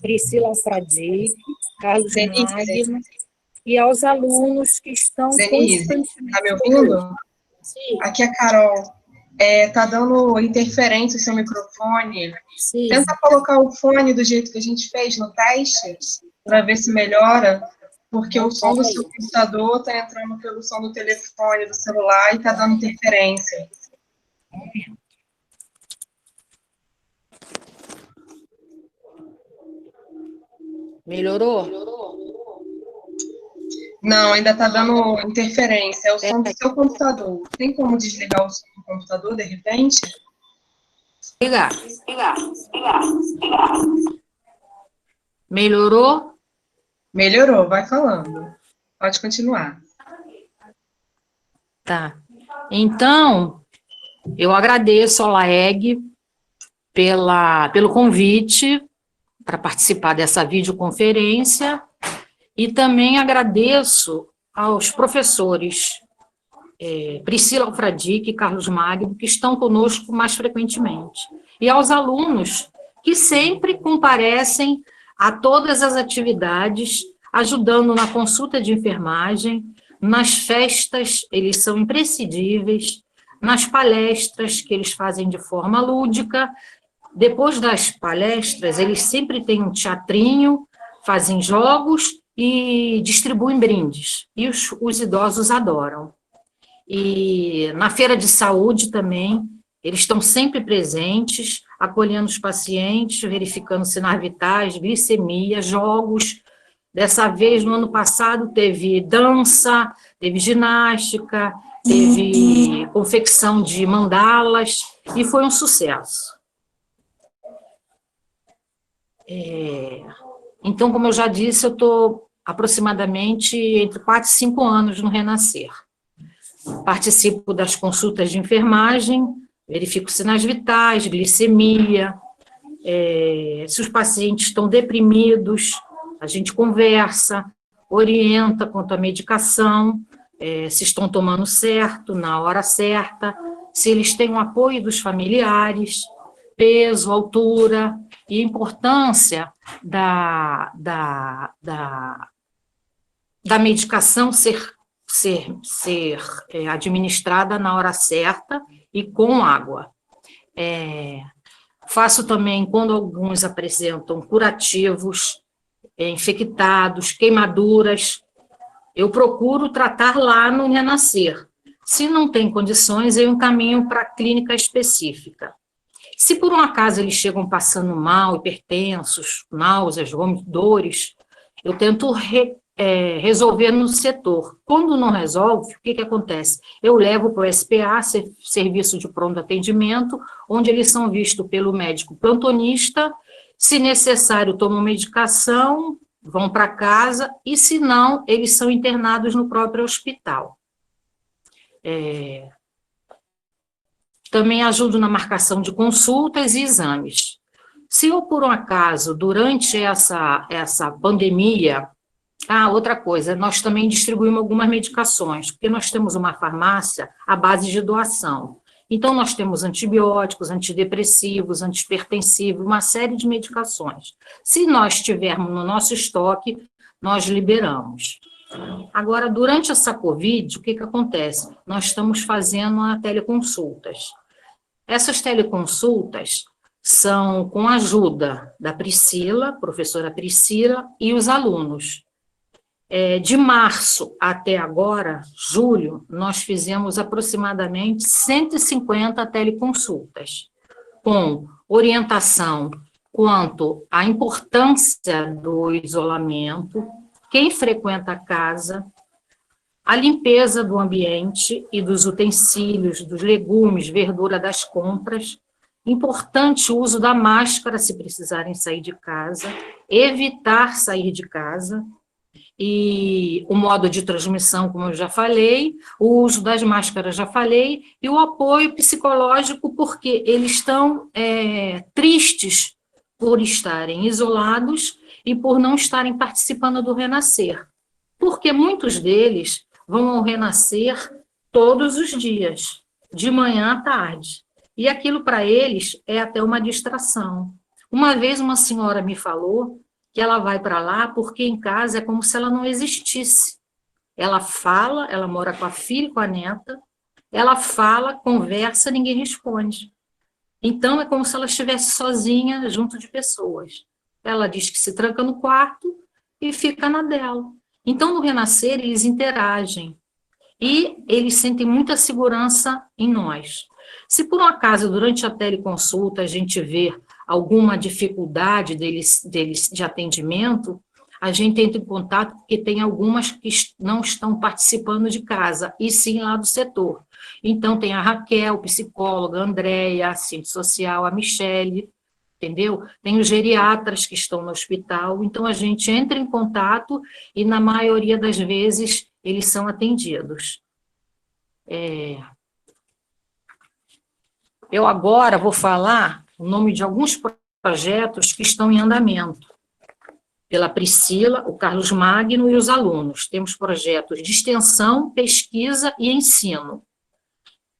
Priscila Fradique, Carlos Magno e aos alunos que estão constantemente... Está me ouvindo? Sim. Aqui é a Carol. Está dando interferência o seu microfone. Sim. Tenta colocar o fone do jeito que a gente fez no teste, para ver se melhora, porque o som do seu computador está entrando pelo som do telefone, do celular, e está dando interferência. Melhorou? Não, ainda está dando interferência. É o som do seu computador. Tem como desligar o som do computador, de repente? Ligar. Melhorou? Melhorou, vai falando. Pode continuar. Tá. Então, eu agradeço ao LAEG pelo convite para participar dessa videoconferência e também agradeço aos professores Priscila Fradique e Carlos Magno, que estão conosco mais frequentemente, e aos alunos que sempre comparecem a todas as atividades, ajudando na consulta de enfermagem, nas festas, eles são imprescindíveis, nas palestras que eles fazem de forma lúdica. Depois das palestras, eles sempre têm um teatrinho, fazem jogos e distribuem brindes. E os idosos adoram. E na feira de saúde também, eles estão sempre presentes, acolhendo os pacientes, verificando sinais vitais, glicemia, jogos. Dessa vez, no ano passado, teve dança, teve ginástica, teve confecção de mandalas, e foi um sucesso. Então, como eu já disse, eu estou aproximadamente entre 4 e 5 anos no Renascer. Participo das consultas de enfermagem, verifico sinais vitais, glicemia, se os pacientes estão deprimidos, a gente conversa, orienta quanto à medicação, se estão tomando certo, na hora certa, se eles têm o apoio dos familiares, peso, altura, e a importância da medicação ser administrada na hora certa e com água. Faço também, quando alguns apresentam curativos, infectados, queimaduras, eu procuro tratar lá no Renascer. Se não tem condições, eu encaminho para a clínica específica. Se por um acaso eles chegam passando mal, hipertensos, náuseas, vômitos, dores, eu tento resolver no setor. Quando não resolve, o que acontece? Eu levo para o SPA, Serviço de Pronto Atendimento, onde eles são vistos pelo médico plantonista, se necessário tomam medicação, vão para casa, e se não, eles são internados no próprio hospital. Também ajudo na marcação de consultas e exames. Se eu, por um acaso, durante essa pandemia... outra coisa, nós também distribuímos algumas medicações, porque nós temos uma farmácia à base de doação. Então, nós temos antibióticos, antidepressivos, antihipertensivos, uma série de medicações. Se nós tivermos no nosso estoque, nós liberamos. Agora, durante essa Covid, o que acontece? Nós estamos fazendo teleconsultas. Essas teleconsultas são com a ajuda da Priscila, professora Priscila, e os alunos. De março até agora, julho, nós fizemos aproximadamente 150 teleconsultas, com orientação quanto à importância do isolamento, quem frequenta a casa, a limpeza do ambiente e dos utensílios, dos legumes, verdura das compras, importante o uso da máscara se precisarem sair de casa, evitar sair de casa, e o modo de transmissão, como eu já falei, o uso das máscaras, já falei, e o apoio psicológico, porque eles estão tristes por estarem isolados e por não estarem participando do Renascer, porque muitos deles vão ao Renascer todos os dias, de manhã à tarde, e aquilo para eles é até uma distração. Uma vez uma senhora me falou que ela vai para lá porque em casa é como se ela não existisse. Ela fala, ela mora com a filha e com a neta, ela fala, conversa, ninguém responde. Então, é como se ela estivesse sozinha, junto de pessoas. Ela diz que se tranca no quarto e fica na dela. Então, no Renascer, eles interagem. E eles sentem muita segurança em nós. Se por um acaso, durante a teleconsulta, a gente vê alguma dificuldade deles de atendimento, a gente entra em contato, porque tem algumas que não estão participando de casa, e sim lá do setor. Então, tem a Raquel, psicóloga, a Andréia, a assistente social, a Michele, entendeu? Tem os geriatras que estão no hospital, então a gente entra em contato e, na maioria das vezes, eles são atendidos. Eu agora vou falar o nome de alguns projetos que estão em andamento, pela Priscila, o Carlos Magno e os alunos. Temos projetos de extensão, pesquisa e ensino.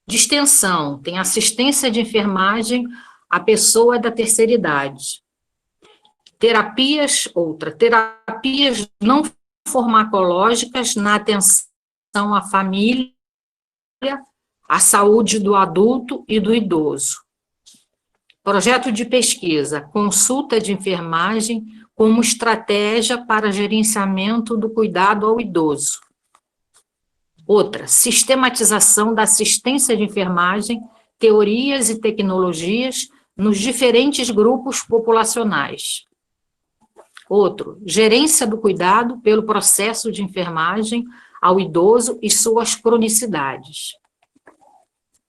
De extensão, tem assistência de enfermagem à pessoa da terceira idade. Terapias não farmacológicas na atenção à família a saúde do adulto e do idoso. Projeto de pesquisa, consulta de enfermagem como estratégia para gerenciamento do cuidado ao idoso. Outra, sistematização da assistência de enfermagem, teorias e tecnologias nos diferentes grupos populacionais. Outro, gerência do cuidado pelo processo de enfermagem ao idoso e suas cronicidades.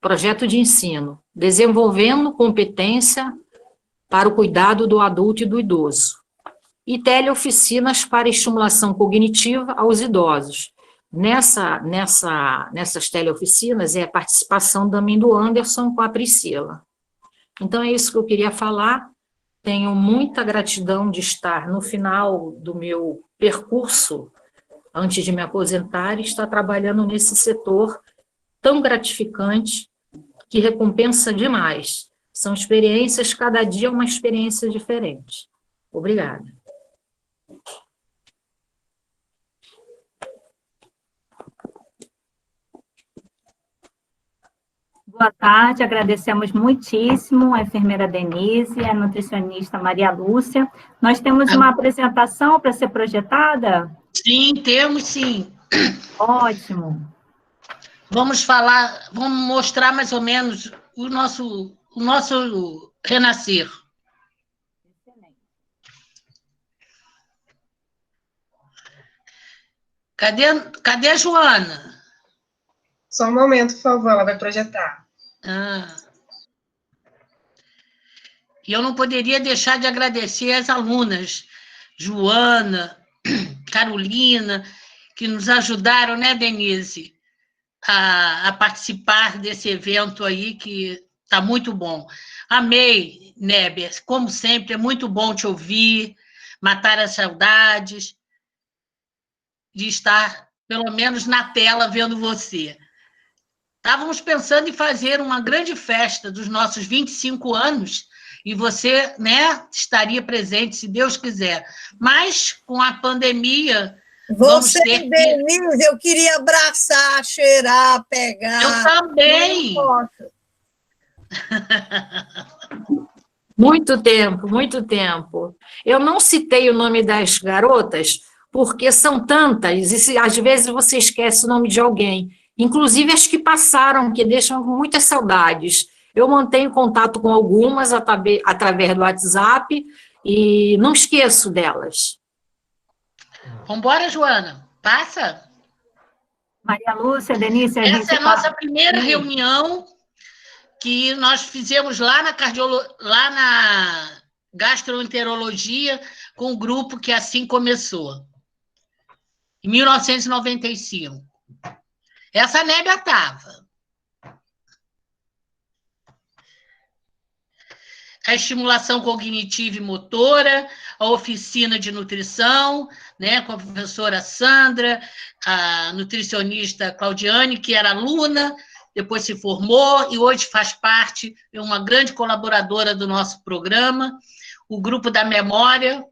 Projeto de ensino, desenvolvendo competência para o cuidado do adulto e do idoso. E teleoficinas para estimulação cognitiva aos idosos. Nessas teleoficinas é a participação também do Anderson com a Priscila. Então, é isso que eu queria falar. Tenho muita gratidão de estar no final do meu percurso, antes de me aposentar, e estar trabalhando nesse setor tão gratificante, que recompensa demais. São experiências, cada dia uma experiência diferente. Obrigada. Boa tarde, agradecemos muitíssimo a enfermeira Denise, a nutricionista Maria Lúcia. Nós temos uma apresentação para ser projetada? Sim, temos sim. Ótimo. Vamos mostrar mais ou menos o nosso renascer. Cadê a Joana? Só um momento, por favor, ela vai projetar. E eu não poderia deixar de agradecer as alunas, Joana, Carolina, que nos ajudaram, né, Denise, a participar desse evento aí, que está muito bom. Amei, Néber, como sempre, é muito bom te ouvir, matar as saudades de estar, pelo menos, na tela vendo você. Estávamos pensando em fazer uma grande festa dos nossos 25 anos, e você, né, estaria presente, se Deus quiser. Mas, com a pandemia... Você e Denise, eu queria abraçar, cheirar, pegar. Eu também. Muito tempo, muito tempo. Eu não citei o nome das garotas, porque são tantas, e às vezes você esquece o nome de alguém. Inclusive as que passaram, que deixam muitas saudades. Eu mantenho contato com algumas através do WhatsApp e não esqueço delas. Vamos embora, Joana. Passa. Maria Lúcia, Denise... Essa é a nossa primeira reunião que nós fizemos lá na gastroenterologia com o grupo que assim começou, em 1995. Essa Nébia estava. A estimulação cognitiva e motora, a oficina de nutrição, né, com a professora Sandra, a nutricionista Claudiane, que era aluna, depois se formou e hoje faz parte, é uma grande colaboradora do nosso programa, o grupo da memória,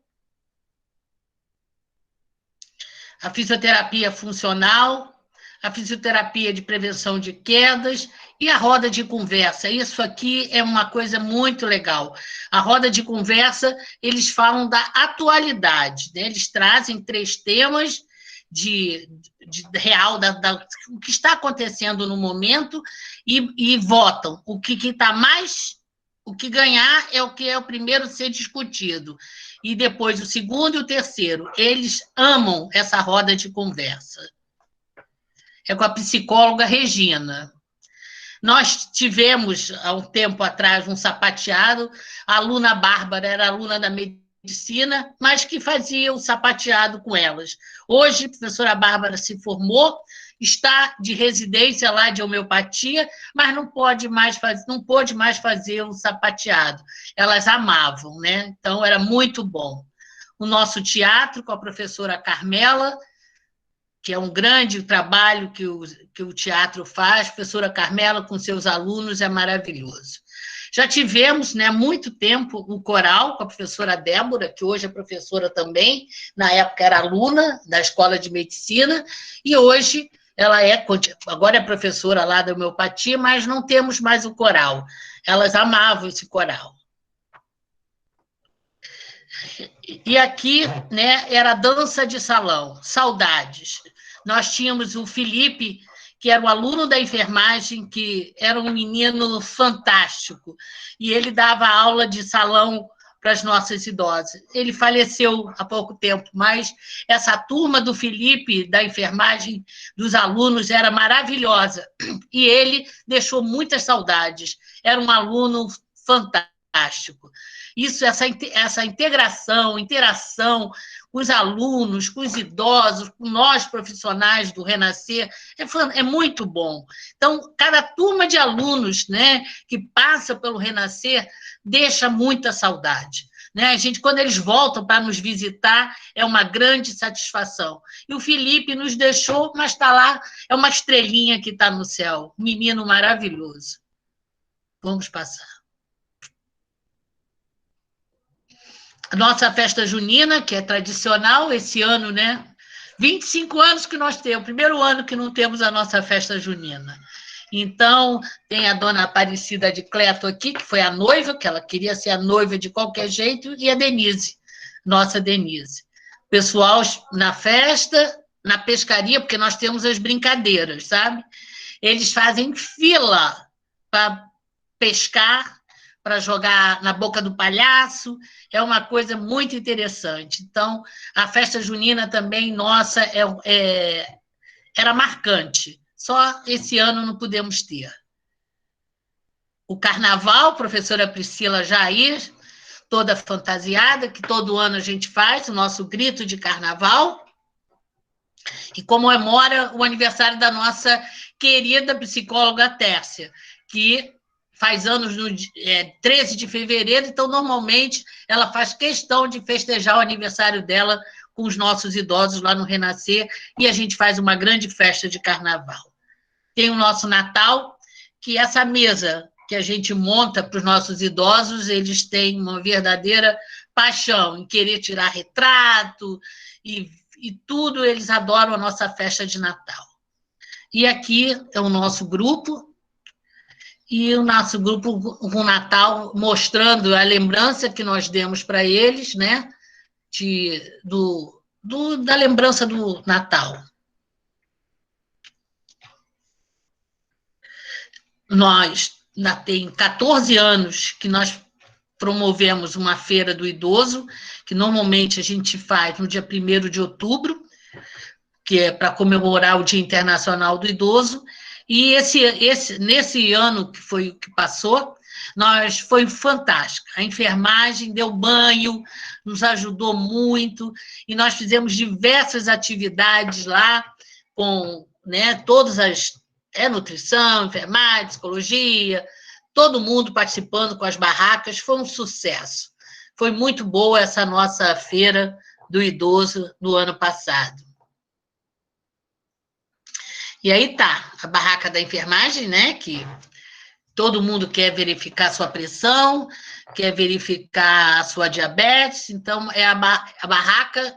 a fisioterapia funcional, a fisioterapia de prevenção de quedas e a roda de conversa. Isso aqui é uma coisa muito legal. A roda de conversa, eles falam da atualidade, né? Eles trazem 3 temas de real, o que está acontecendo no momento e votam. O que está mais... O que ganhar é o que é o primeiro a ser discutido. E depois o segundo e o terceiro. Eles amam essa roda de conversa. É com a psicóloga Regina. Nós tivemos, há um tempo atrás, um sapateado. A aluna Bárbara era aluna da medicina, mas que fazia o sapateado com elas. Hoje, a professora Bárbara se formou, está de residência lá de homeopatia, mas não pôde mais fazer o sapateado. Elas amavam, né? Então, era muito bom. O nosso teatro, com a professora Carmela, que é um grande trabalho que o teatro faz, a professora Carmela com seus alunos, é maravilhoso. Já tivemos, né, muito tempo o coral com a professora Débora, que hoje é professora também, na época era aluna da Escola de Medicina, e hoje ela agora é professora lá da homeopatia, mas não temos mais o coral. Elas amavam esse coral. E aqui, né, era dança de salão, saudades. Nós tínhamos o Felipe, que era um aluno da enfermagem, que era um menino fantástico, e ele dava aula de salão para as nossas idosas. Ele faleceu há pouco tempo, mas essa turma do Felipe, da enfermagem, dos alunos, era maravilhosa, e ele deixou muitas saudades. Era um aluno fantástico. Isso, essa integração, interação com os alunos, com os idosos, com nós profissionais do Renascer, é muito bom. Então, cada turma de alunos, né, que passa pelo Renascer deixa muita saudade. Né? A gente, quando eles voltam para nos visitar, é uma grande satisfação. E o Felipe nos deixou, mas está lá, é uma estrelinha que está no céu, um menino maravilhoso. Vamos passar. A nossa festa junina, que é tradicional, esse ano, né? 25 anos que nós temos, primeiro ano que não temos a nossa festa junina. Então, tem a dona Aparecida de Cleto aqui, que foi a noiva, que ela queria ser a noiva de qualquer jeito, e a Denise, nossa Denise. Pessoal na festa, na pescaria, porque nós temos as brincadeiras, sabe? Eles fazem fila para pescar, para jogar na boca do palhaço, é uma coisa muito interessante. Então, a festa junina também, nossa, era marcante. Só esse ano não pudemos ter. O carnaval, professora Priscila Jair, toda fantasiada, que todo ano a gente faz, o nosso grito de carnaval, e comemora o aniversário da nossa querida psicóloga Tércia, que faz anos no 13 de fevereiro, então, normalmente, ela faz questão de festejar o aniversário dela com os nossos idosos lá no Renascer, e a gente faz uma grande festa de carnaval. Tem o nosso Natal, que essa mesa que a gente monta para os nossos idosos, eles têm uma verdadeira paixão em querer tirar retrato e tudo, eles adoram a nossa festa de Natal. E aqui é o nosso grupo, e o nosso grupo com o Natal mostrando a lembrança que nós demos para eles, né? Da lembrança do Natal. Nós, tem 14 anos que nós promovemos uma feira do idoso, que normalmente a gente faz no dia 1º de outubro, que é para comemorar o Dia Internacional do Idoso. E nesse ano que foi o que passou, foi fantástico. A enfermagem deu banho, nos ajudou muito, e nós fizemos diversas atividades lá, com, né, todas as nutrição, enfermagem, psicologia, todo mundo participando com as barracas, foi um sucesso. Foi muito boa essa nossa feira do idoso do ano passado. E aí tá, a barraca da enfermagem, né, que todo mundo quer verificar a sua pressão, quer verificar a sua diabetes, então é a barraca,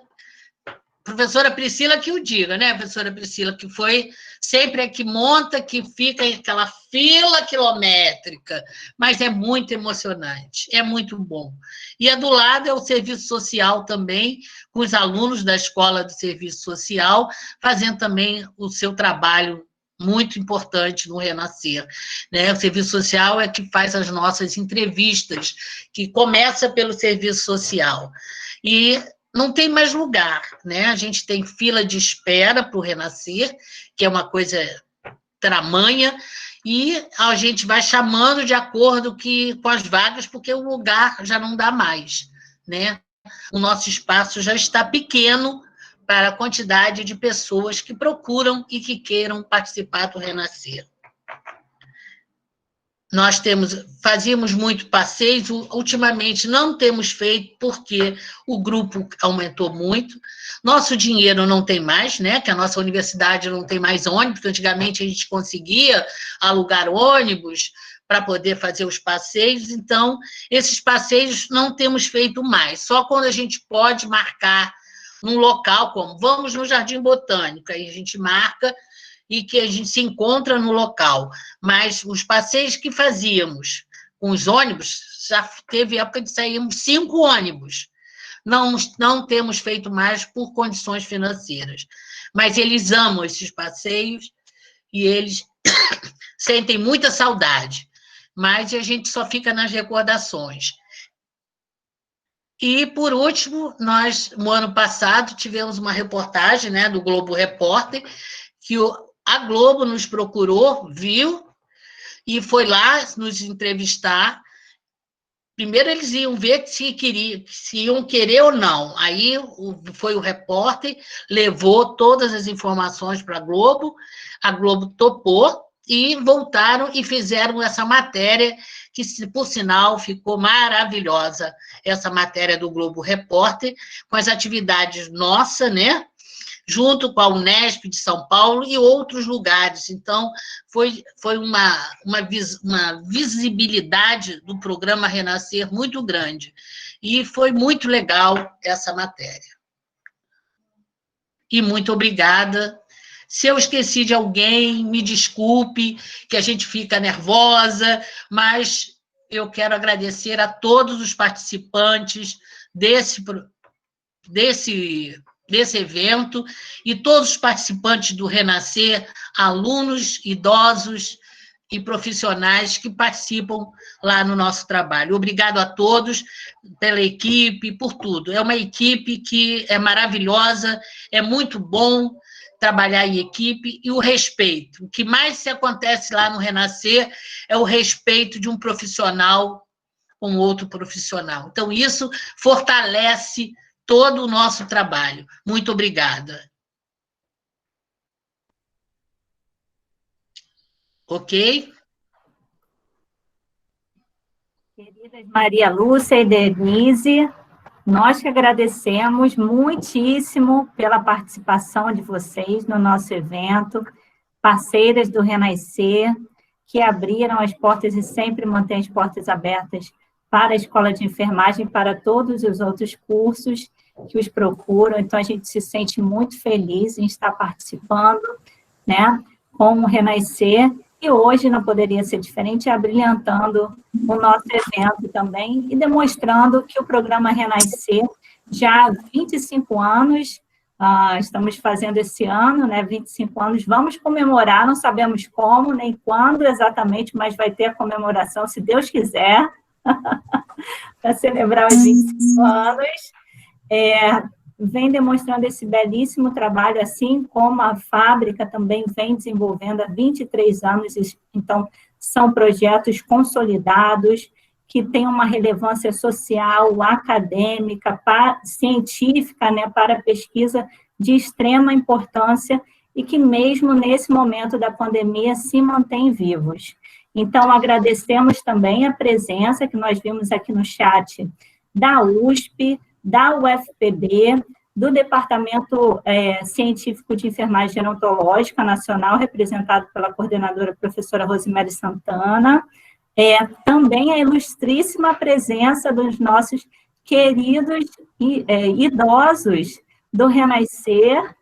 professora Priscila que o diga, né, professora Priscila, que foi sempre a que monta, que fica aquela fila quilométrica, mas é muito emocionante, é muito bom. E do lado é o serviço social também, com os alunos da Escola do Serviço Social, fazendo também o seu trabalho muito importante no Renascer. Né? O Serviço Social é que faz as nossas entrevistas, que começa pelo Serviço Social. E não tem mais lugar, né? A gente tem fila de espera para o Renascer, que é uma coisa tamanha, e a gente vai chamando de acordo com as vagas, porque o lugar já não dá mais, né? O nosso espaço já está pequeno para a quantidade de pessoas que procuram e que queiram participar do Renascer. Nós fazíamos muito passeios, ultimamente não temos feito, porque o grupo aumentou muito. Nosso dinheiro não tem mais, né? Que a nossa universidade não tem mais ônibus, antigamente a gente conseguia alugar ônibus para poder fazer os passeios, então, esses passeios não temos feito mais, só quando a gente pode marcar num local, como vamos no Jardim Botânico, aí a gente marca e que a gente se encontra no local. Mas os passeios que fazíamos com os ônibus, já teve época de sairmos 5 ônibus. Não temos feito mais por condições financeiras. Mas eles amam esses passeios e eles sentem muita saudade. Mas a gente só fica nas recordações. E, por último, nós, no ano passado, tivemos uma reportagem, né, do Globo Repórter, que a Globo nos procurou, viu, e foi lá nos entrevistar. Primeiro, eles iam ver se iam querer ou não. Aí foi o repórter, levou todas as informações para a Globo topou, e voltaram e fizeram essa matéria, que, por sinal, ficou maravilhosa, essa matéria do Globo Repórter, com as atividades nossas, né? Junto com a Unesp de São Paulo e outros lugares. Então, foi uma visibilidade do programa Renascer muito grande. E foi muito legal essa matéria. E muito obrigada. Se eu esqueci de alguém, me desculpe, que a gente fica nervosa, mas eu quero agradecer a todos os participantes desse evento e todos os participantes do Renascer, alunos, idosos e profissionais que participam lá no nosso trabalho. Obrigado a todos pela equipe, por tudo. É uma equipe que é maravilhosa, é muito bom trabalhar em equipe, e o respeito. O que mais se acontece lá no Renascer é o respeito de um profissional com outro profissional. Então, isso fortalece todo o nosso trabalho. Muito obrigada. Ok? Queridas Maria Lúcia e Denise, nós que agradecemos muitíssimo pela participação de vocês no nosso evento, parceiras do Renascer, que abriram as portas e sempre mantêm as portas abertas para a Escola de Enfermagem, para todos os outros cursos que os procuram. Então, a gente se sente muito feliz em estar participando, né, com o Renascer, e hoje não poderia ser diferente, abrilhantando o nosso evento também e demonstrando que o programa Renascer, já há 25 anos, estamos fazendo esse ano, né, 25 anos, vamos comemorar, não sabemos como, nem quando exatamente, mas vai ter a comemoração, se Deus quiser, para celebrar os 25 anos. Vem demonstrando esse belíssimo trabalho, assim como a fábrica também vem desenvolvendo há 23 anos, então são projetos consolidados, que têm uma relevância social, acadêmica, científica, né, para a pesquisa de extrema importância, e que mesmo nesse momento da pandemia se mantêm vivos. Então, agradecemos também a presença, que nós vimos aqui no chat, da USP, da UFPB, do Departamento Científico de Enfermagem Gerontológica Nacional, representado pela coordenadora professora Rosemary Santana, também a ilustríssima presença dos nossos queridos idosos do Renascer.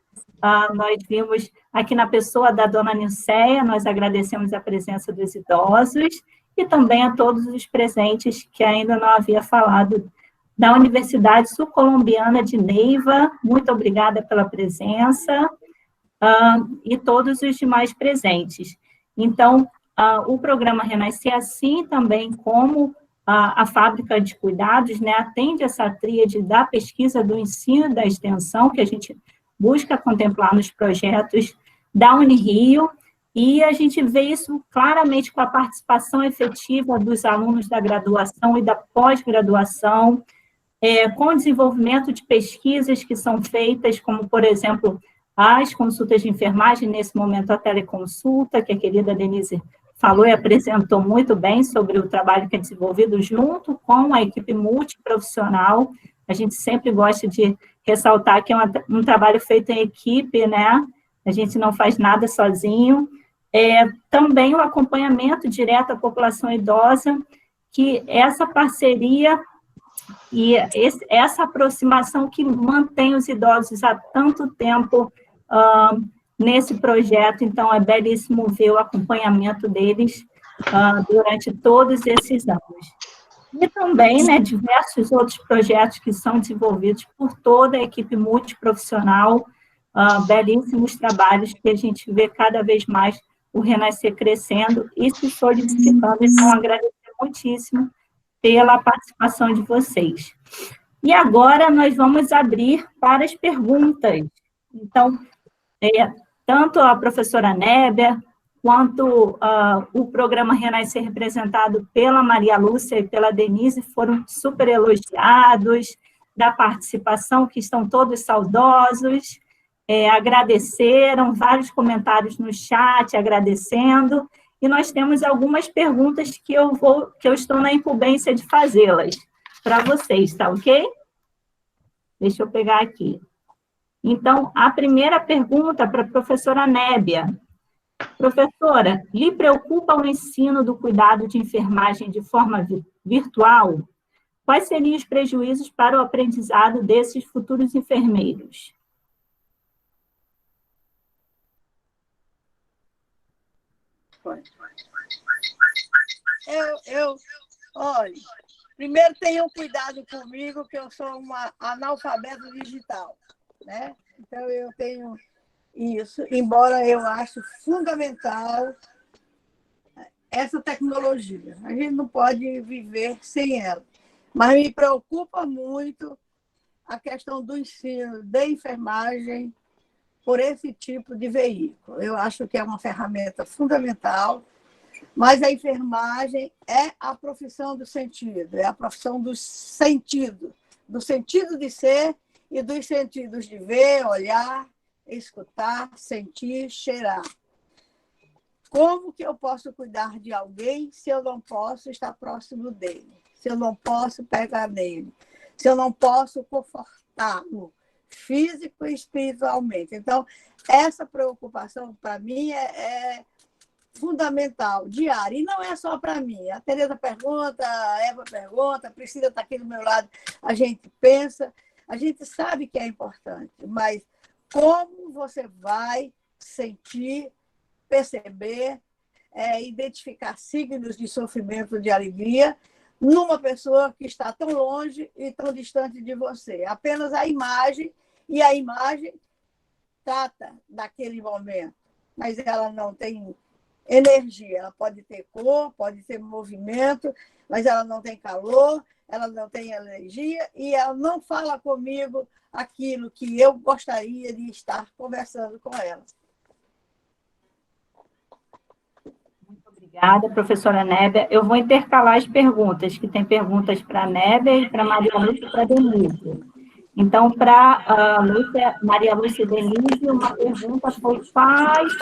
Nós vimos aqui na pessoa da dona Nilceia, nós agradecemos a presença dos idosos, e também a todos os presentes que ainda não havia falado, da Universidade Sul-Colombiana de Neiva, muito obrigada pela presença, e todos os demais presentes. Então, o programa Renascer, assim também como a Fábrica de Cuidados, né, atende essa tríade da pesquisa, do ensino e da extensão, que a gente busca contemplar nos projetos da Unirio, e a gente vê isso claramente com a participação efetiva dos alunos da graduação e da pós-graduação, com o desenvolvimento de pesquisas que são feitas, como, por exemplo, as consultas de enfermagem, nesse momento a teleconsulta, que a querida Denise falou e apresentou muito bem sobre o trabalho que é desenvolvido junto com a equipe multiprofissional. A gente sempre gosta de ressaltar que é um trabalho feito em equipe, né? A gente não faz nada sozinho. Também o acompanhamento direto à população idosa, que essa parceria e essa aproximação que mantém os idosos há tanto tempo nesse projeto, então é belíssimo ver o acompanhamento deles durante todos esses anos. E também, né, diversos outros projetos que são desenvolvidos por toda a equipe multiprofissional, belíssimos trabalhos que a gente vê cada vez mais o Renascer crescendo e se solidificando. Então, agradecer muitíssimo pela participação de vocês. E agora nós vamos abrir para as perguntas. Então, tanto a professora Nébia, quanto o programa Renascer representado pela Maria Lúcia e pela Denise foram super elogiados, da participação, que estão todos saudosos, agradeceram, vários comentários no chat agradecendo, e nós temos algumas perguntas que eu estou na incumbência de fazê-las para vocês, tá ok? Deixa eu pegar aqui. Então, a primeira pergunta para a professora Nébia. Professora, lhe preocupa o ensino do cuidado de enfermagem de forma virtual? Quais seriam os prejuízos para o aprendizado desses futuros enfermeiros? Olha, primeiro tenham cuidado comigo, que eu sou uma analfabeta digital, né? Então, eu tenho isso, embora eu acho fundamental essa tecnologia. A gente não pode viver sem ela. Mas me preocupa muito a questão do ensino de enfermagem por esse tipo de veículo. Eu acho que é uma ferramenta fundamental, mas a enfermagem é a profissão do sentido, é a profissão do sentido de ser e dos sentidos de ver, olhar, escutar, sentir, cheirar. Como que eu posso cuidar de alguém se eu não posso estar próximo dele? Se eu não posso pegar nele? Se eu não posso confortá-lo físico e espiritualmente? Então, essa preocupação, para mim, é fundamental, diária. E não é só para mim. A Tereza pergunta, a Eva pergunta, a Priscila está aqui do meu lado, a gente pensa, a gente sabe que é importante, mas como você vai sentir, perceber, identificar signos de sofrimento, de alegria, numa pessoa que está tão longe e tão distante de você? Apenas a imagem, e a imagem trata daquele momento, mas ela não tem energia. Ela pode ter cor, pode ter movimento, mas ela não tem calor, ela não tem energia e ela não fala comigo aquilo que eu gostaria de estar conversando com ela. Muito obrigada, professora Nébia. Eu vou intercalar as perguntas, que tem perguntas para a Nébia e para a Maria Lúcia e para a Denise. Então, para Maria Lúcia e Denise, uma pergunta foi: quais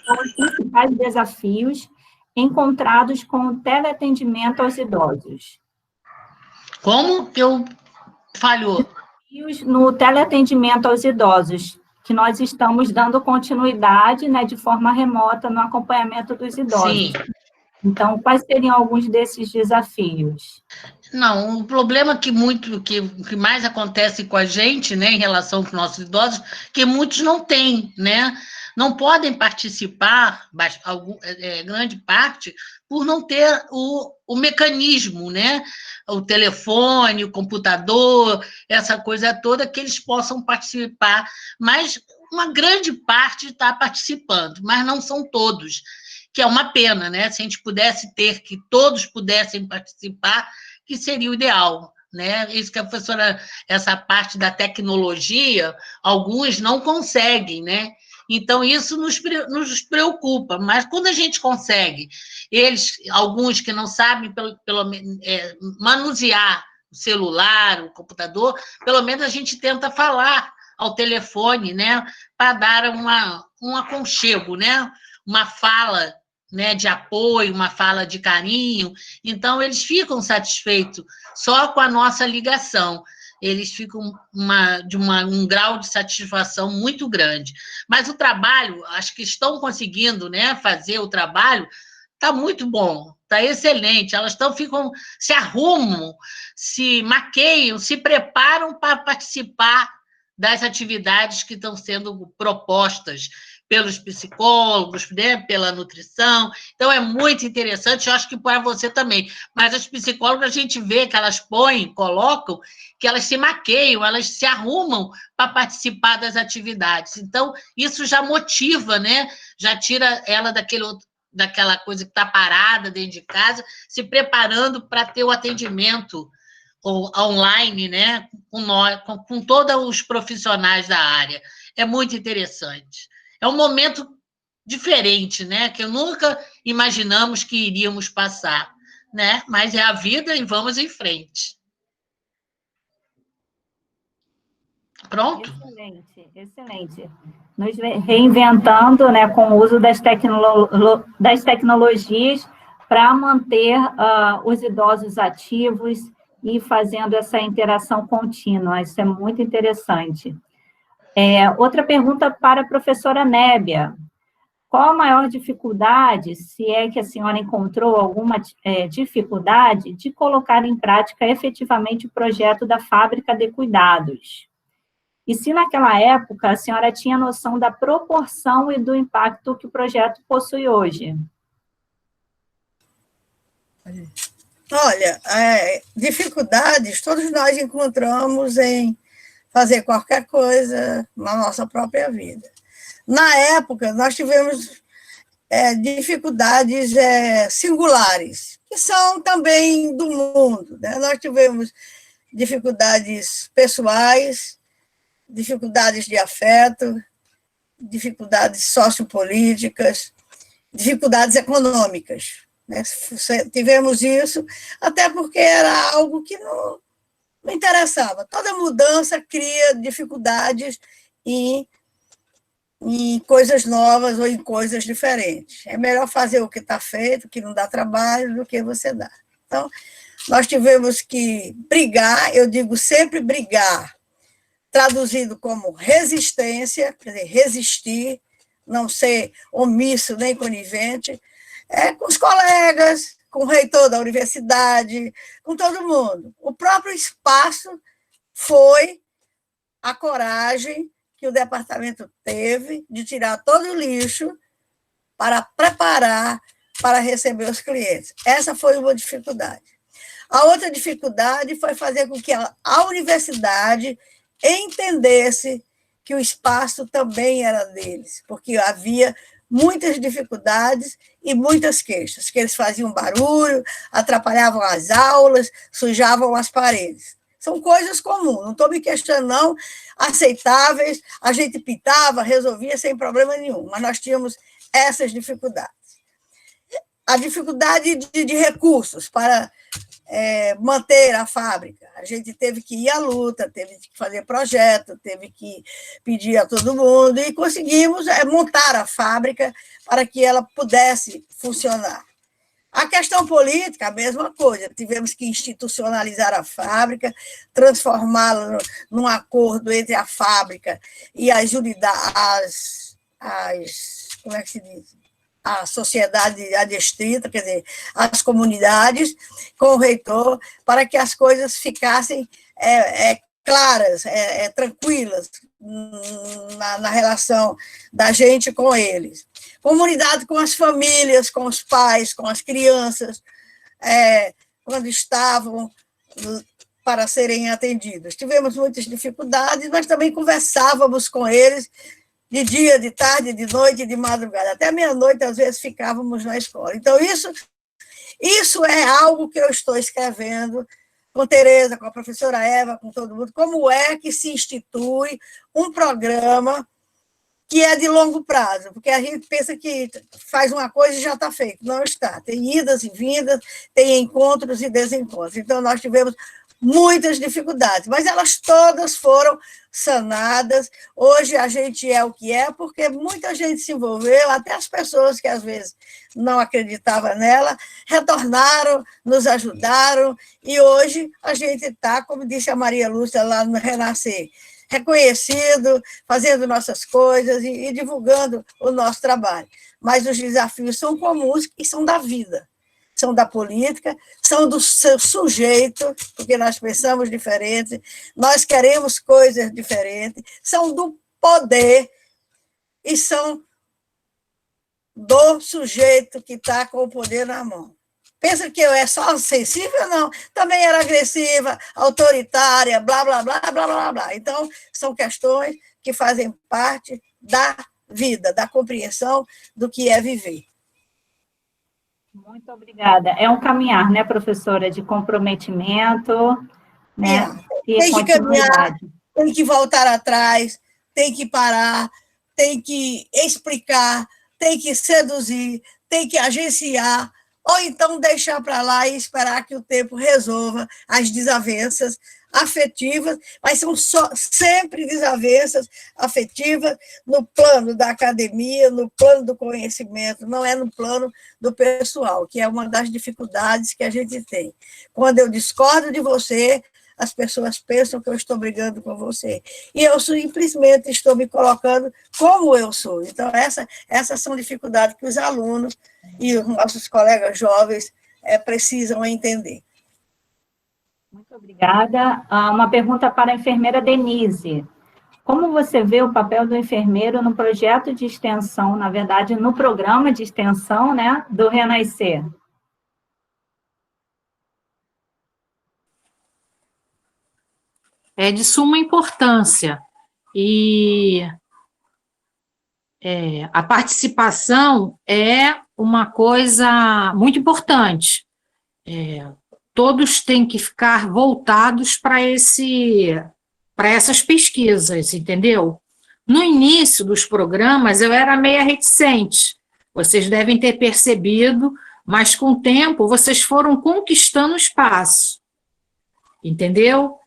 são os principais desafios encontrados com o teleatendimento aos idosos? Como que eu falhou? No teleatendimento aos idosos, que nós estamos dando continuidade, né, de forma remota no acompanhamento dos idosos. Sim. Então, quais seriam alguns desses desafios? Não, o problema que mais acontece com a gente, né, em relação com os nossos idosos, que muitos não têm, né? Não podem participar, grande parte, por não ter o mecanismo, né? O telefone, o computador, essa coisa toda, que eles possam participar, mas uma grande parte está participando, mas não são todos, que é uma pena, né? Se a gente pudesse ter que todos pudessem participar, que seria o ideal, né? Isso que a professora, essa parte da tecnologia, alguns não conseguem, né? Então, isso nos preocupa, mas quando a gente consegue, alguns que não sabem manusear o celular, o computador, pelo menos a gente tenta falar ao telefone, né? Para dar um aconchego, né? Uma fala, né, de apoio, uma fala de carinho. Então, eles ficam satisfeitos só com a nossa ligação. Eles ficam um grau de satisfação muito grande. Mas o trabalho, acho que estão conseguindo, né, fazer o trabalho, está muito bom, está excelente. Elas se arrumam, se maqueiam, se preparam para participar das atividades que estão sendo propostas pelos psicólogos, né, pela nutrição. Então, é muito interessante, eu acho que para você também. Mas as psicólogas, a gente vê que elas colocam, que elas se maqueiam, elas se arrumam para participar das atividades. Então, isso já motiva, né? Já tira ela daquela coisa que está parada dentro de casa, se preparando para ter o atendimento online, né? Com todos os profissionais da área. É muito interessante. É um momento diferente, né? Que nunca imaginamos que iríamos passar, né? Mas é a vida e vamos em frente. Pronto? Excelente, excelente. Nos reinventando, né, com o uso das tecnologias para manter os idosos ativos e fazendo essa interação contínua. Isso é muito interessante. Outra pergunta para a professora Nébia. Qual a maior dificuldade, se é que a senhora encontrou alguma dificuldade, de colocar em prática efetivamente o projeto da Fábrica de Cuidados? E se naquela época a senhora tinha noção da proporção e do impacto que o projeto possui hoje? Olha, dificuldades todos nós encontramos em fazer qualquer coisa na nossa própria vida. Na época, nós tivemos dificuldades singulares, que são também do mundo, né? Nós tivemos dificuldades pessoais, dificuldades de afeto, dificuldades sociopolíticas, dificuldades econômicas, né? Tivemos isso, até porque era algo que não interessava. Toda mudança cria dificuldades em coisas novas ou em coisas diferentes. É melhor fazer o que está feito, que não dá trabalho, do que você dá. Então, nós tivemos que brigar, eu digo sempre brigar, traduzido como resistência, quer dizer, resistir, não ser omisso nem conivente, com os colegas, com o reitor da universidade, com todo mundo. O próprio espaço foi a coragem que o departamento teve de tirar todo o lixo para preparar para receber os clientes. Essa foi uma dificuldade. A outra dificuldade foi fazer com que a universidade entendesse que o espaço também era deles, porque havia muitas dificuldades e muitas queixas, que eles faziam barulho, atrapalhavam as aulas, sujavam as paredes. São coisas comuns, não estou me questionando, não, aceitáveis, a gente pintava, resolvia sem problema nenhum, mas nós tínhamos essas dificuldades. A dificuldade de recursos para manter a fábrica. A gente teve que ir à luta, teve que fazer projeto, teve que pedir a todo mundo, e conseguimos montar a fábrica para que ela pudesse funcionar. A questão política, a mesma coisa, tivemos que institucionalizar a fábrica, transformá-la num acordo entre a fábrica e as unidades, como é que se diz? A sociedade adstrita, quer dizer, as comunidades, com o reitor, para que as coisas ficassem claras, tranquilas na relação da gente com eles. Comunidade com as famílias, com os pais, com as crianças, quando estavam para serem atendidos. Tivemos muitas dificuldades, mas também conversávamos com eles de dia, de tarde, de noite, de madrugada. Até meia-noite, às vezes, ficávamos na escola. Então, isso é algo que eu estou escrevendo com Tereza, com a professora Eva, com todo mundo, como é que se institui um programa que é de longo prazo, porque a gente pensa que faz uma coisa e já está feito. Não está. Tem idas e vindas, tem encontros e desencontros. Então, nós tivemos muitas dificuldades, mas elas todas foram sanadas. Hoje a gente é o que é, porque muita gente se envolveu, até as pessoas que às vezes não acreditavam nela, retornaram, nos ajudaram, e hoje a gente está, como disse a Maria Lúcia lá no Renascer, reconhecido, fazendo nossas coisas e divulgando o nosso trabalho. Mas os desafios são comuns e são da vida. São da política, são do seu sujeito, porque nós pensamos diferente, nós queremos coisas diferentes, são do poder e são do sujeito que está com o poder na mão. Pensa que eu é só sensível? Não. Também era agressiva, autoritária, blá, blá, blá, blá, blá, blá. Então, são questões que fazem parte da vida, da compreensão do que é viver. Muito obrigada. É um caminhar, né, professora, de comprometimento, né? E tem que caminhar, continuidade. tem que voltar atrás, tem que parar, tem que explicar, tem que seduzir, tem que agenciar, ou então deixar para lá e esperar que o tempo resolva as desavenças afetivas, mas são sempre desavenças afetivas no plano da academia, no plano do conhecimento, não é no plano do pessoal, que é uma das dificuldades que a gente tem. Quando eu discordo de você, as pessoas pensam que eu estou brigando com você. E eu simplesmente estou me colocando como eu sou. Então, essas são dificuldades que os alunos e os nossos colegas jovens precisam entender. Muito obrigada. Uma pergunta para a enfermeira Denise. Como você vê o papel do enfermeiro no projeto de extensão, na verdade, no programa de extensão, né, do Renascer? É de suma importância. E a participação é uma coisa muito importante. Todos têm que ficar voltados para essas pesquisas, entendeu? No início dos programas, eu era meia reticente. Vocês devem ter percebido, mas com o tempo vocês foram conquistando espaço, entendeu?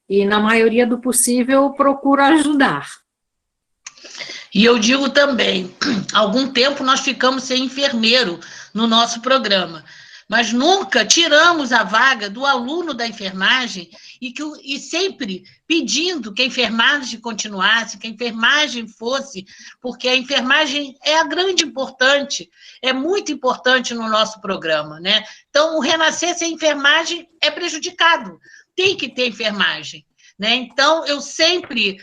E, na maioria do possível, eu procuro ajudar. E eu digo também, há algum tempo nós ficamos sem enfermeiro no nosso programa, mas nunca tiramos a vaga do aluno da enfermagem e sempre pedindo que a enfermagem continuasse, que a enfermagem fosse, porque a enfermagem é a grande importante, é muito importante no nosso programa, né? Então, o renascer sem enfermagem é prejudicado. Tem que ter enfermagem, né? Então, eu sempre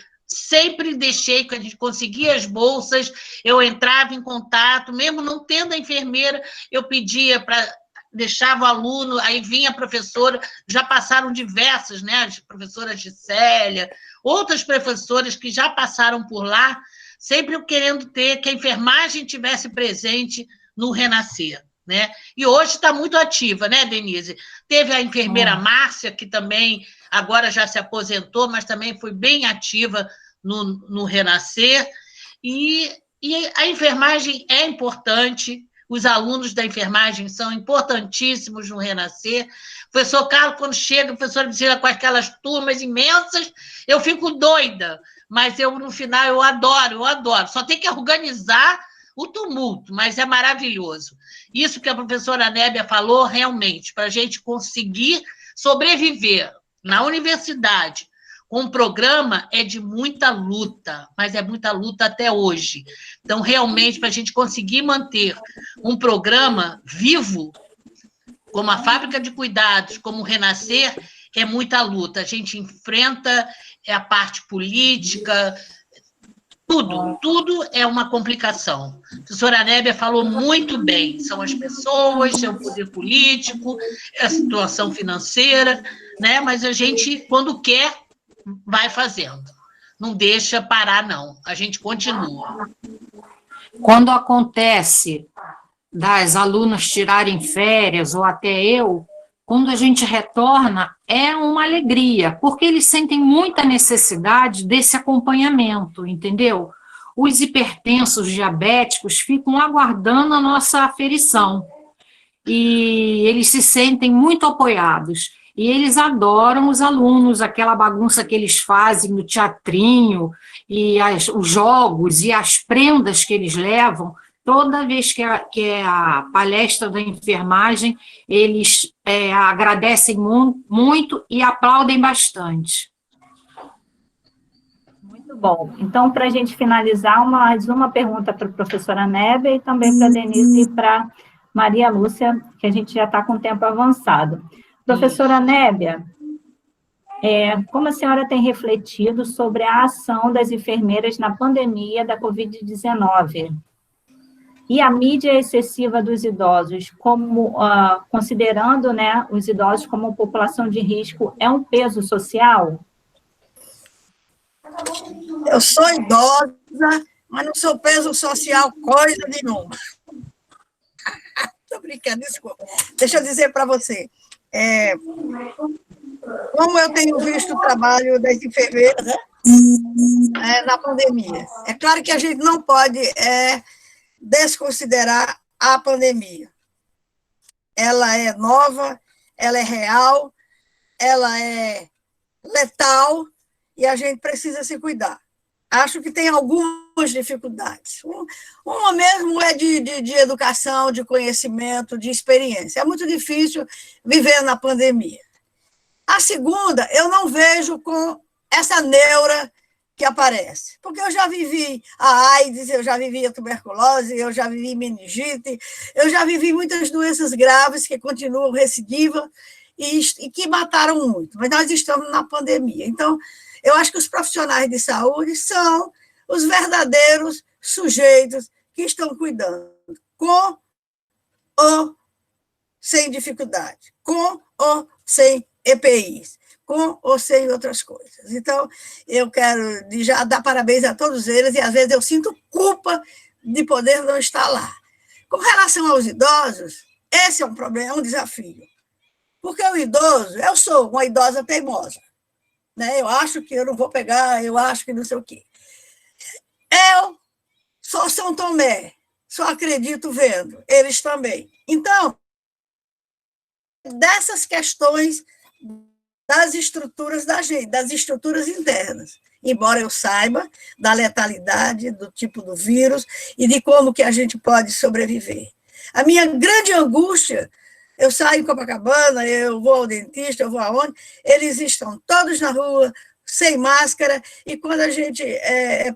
deixei, quando a gente conseguia as bolsas, eu entrava em contato, mesmo não tendo a enfermeira, eu pedia para, deixava o aluno, aí vinha a professora, já passaram diversas, né? As professoras de Célia, outras professoras que já passaram por lá, sempre eu querendo ter que a enfermagem tivesse presente no Renascer. Né? E hoje está muito ativa, né, Denise? Teve a enfermeira Márcia, que também agora já se aposentou, mas também foi bem ativa no Renascer. E a enfermagem é importante, os alunos da enfermagem são importantíssimos no Renascer. O professor Carlos, quando chega, o professor me chega com aquelas turmas imensas, eu fico doida, mas eu, no final, eu adoro. Só tem que organizar o tumulto, mas é maravilhoso. Isso que a professora Nébia falou, realmente, para a gente conseguir sobreviver na universidade com um programa é de muita luta, mas é muita luta até hoje. Então, realmente, para a gente conseguir manter um programa vivo, como a Fábrica de Cuidados, como o Renascer, é muita luta. A gente enfrenta a parte política, tudo é uma complicação. A professora Nébia falou muito bem, são as pessoas, é o poder político, é a situação financeira, né? Mas a gente, quando quer, vai fazendo. Não deixa parar, não. A gente continua. Quando acontece das alunas tirarem férias, ou até eu, quando a gente retorna, é uma alegria, porque eles sentem muita necessidade desse acompanhamento, entendeu? Os hipertensos, diabéticos, ficam aguardando a nossa aferição, e eles se sentem muito apoiados, e eles adoram os alunos, aquela bagunça que eles fazem no teatrinho, e os jogos, e as prendas que eles levam. Toda vez que é a palestra da enfermagem, eles agradecem muito e aplaudem bastante. Muito bom. Então, para a gente finalizar, mais uma pergunta para a professora Nébia e também para a Denise e para Maria Lúcia, que a gente já está com o tempo avançado. Professora Nébia, como a senhora tem refletido sobre a ação das enfermeiras na pandemia da Covid-19? E a mídia excessiva dos idosos, como considerando, né, os idosos como população de risco, é um peso social? Eu sou idosa, mas não sou peso social coisa nenhuma. Estou brincando, desculpa. Deixa eu dizer para você. Como eu tenho visto o trabalho das enfermeiras, né, na pandemia. É claro que a gente não pode desconsiderar a pandemia. Ela é nova, ela é real, ela é letal e a gente precisa se cuidar. Acho que tem algumas dificuldades. Uma mesmo é de educação, de conhecimento, de experiência. É muito difícil viver na pandemia. A segunda, eu não vejo com essa neura que aparece, porque eu já vivi a AIDS, eu já vivi a tuberculose, eu já vivi meningite, eu já vivi muitas doenças graves que continuam recidivas e que mataram muito, mas nós estamos na pandemia. Então, eu acho que os profissionais de saúde são os verdadeiros sujeitos que estão cuidando, com ou sem dificuldade, com ou sem EPIs, com ou sem outras coisas. Então, eu quero já dar parabéns a todos eles, e às vezes eu sinto culpa de poder não estar lá. Com relação aos idosos, esse é um problema, é um desafio. Porque o idoso, eu sou uma idosa teimosa, né? Eu acho que eu não vou pegar, eu acho que não sei o quê. Eu sou São Tomé, só acredito vendo, eles também. Então, dessas questões das estruturas da gente, das estruturas internas, embora eu saiba da letalidade, do tipo do vírus e de como que a gente pode sobreviver. A minha grande angústia, eu saio em Copacabana, eu vou ao dentista, eu vou aonde, eles estão todos na rua, sem máscara, e quando a gente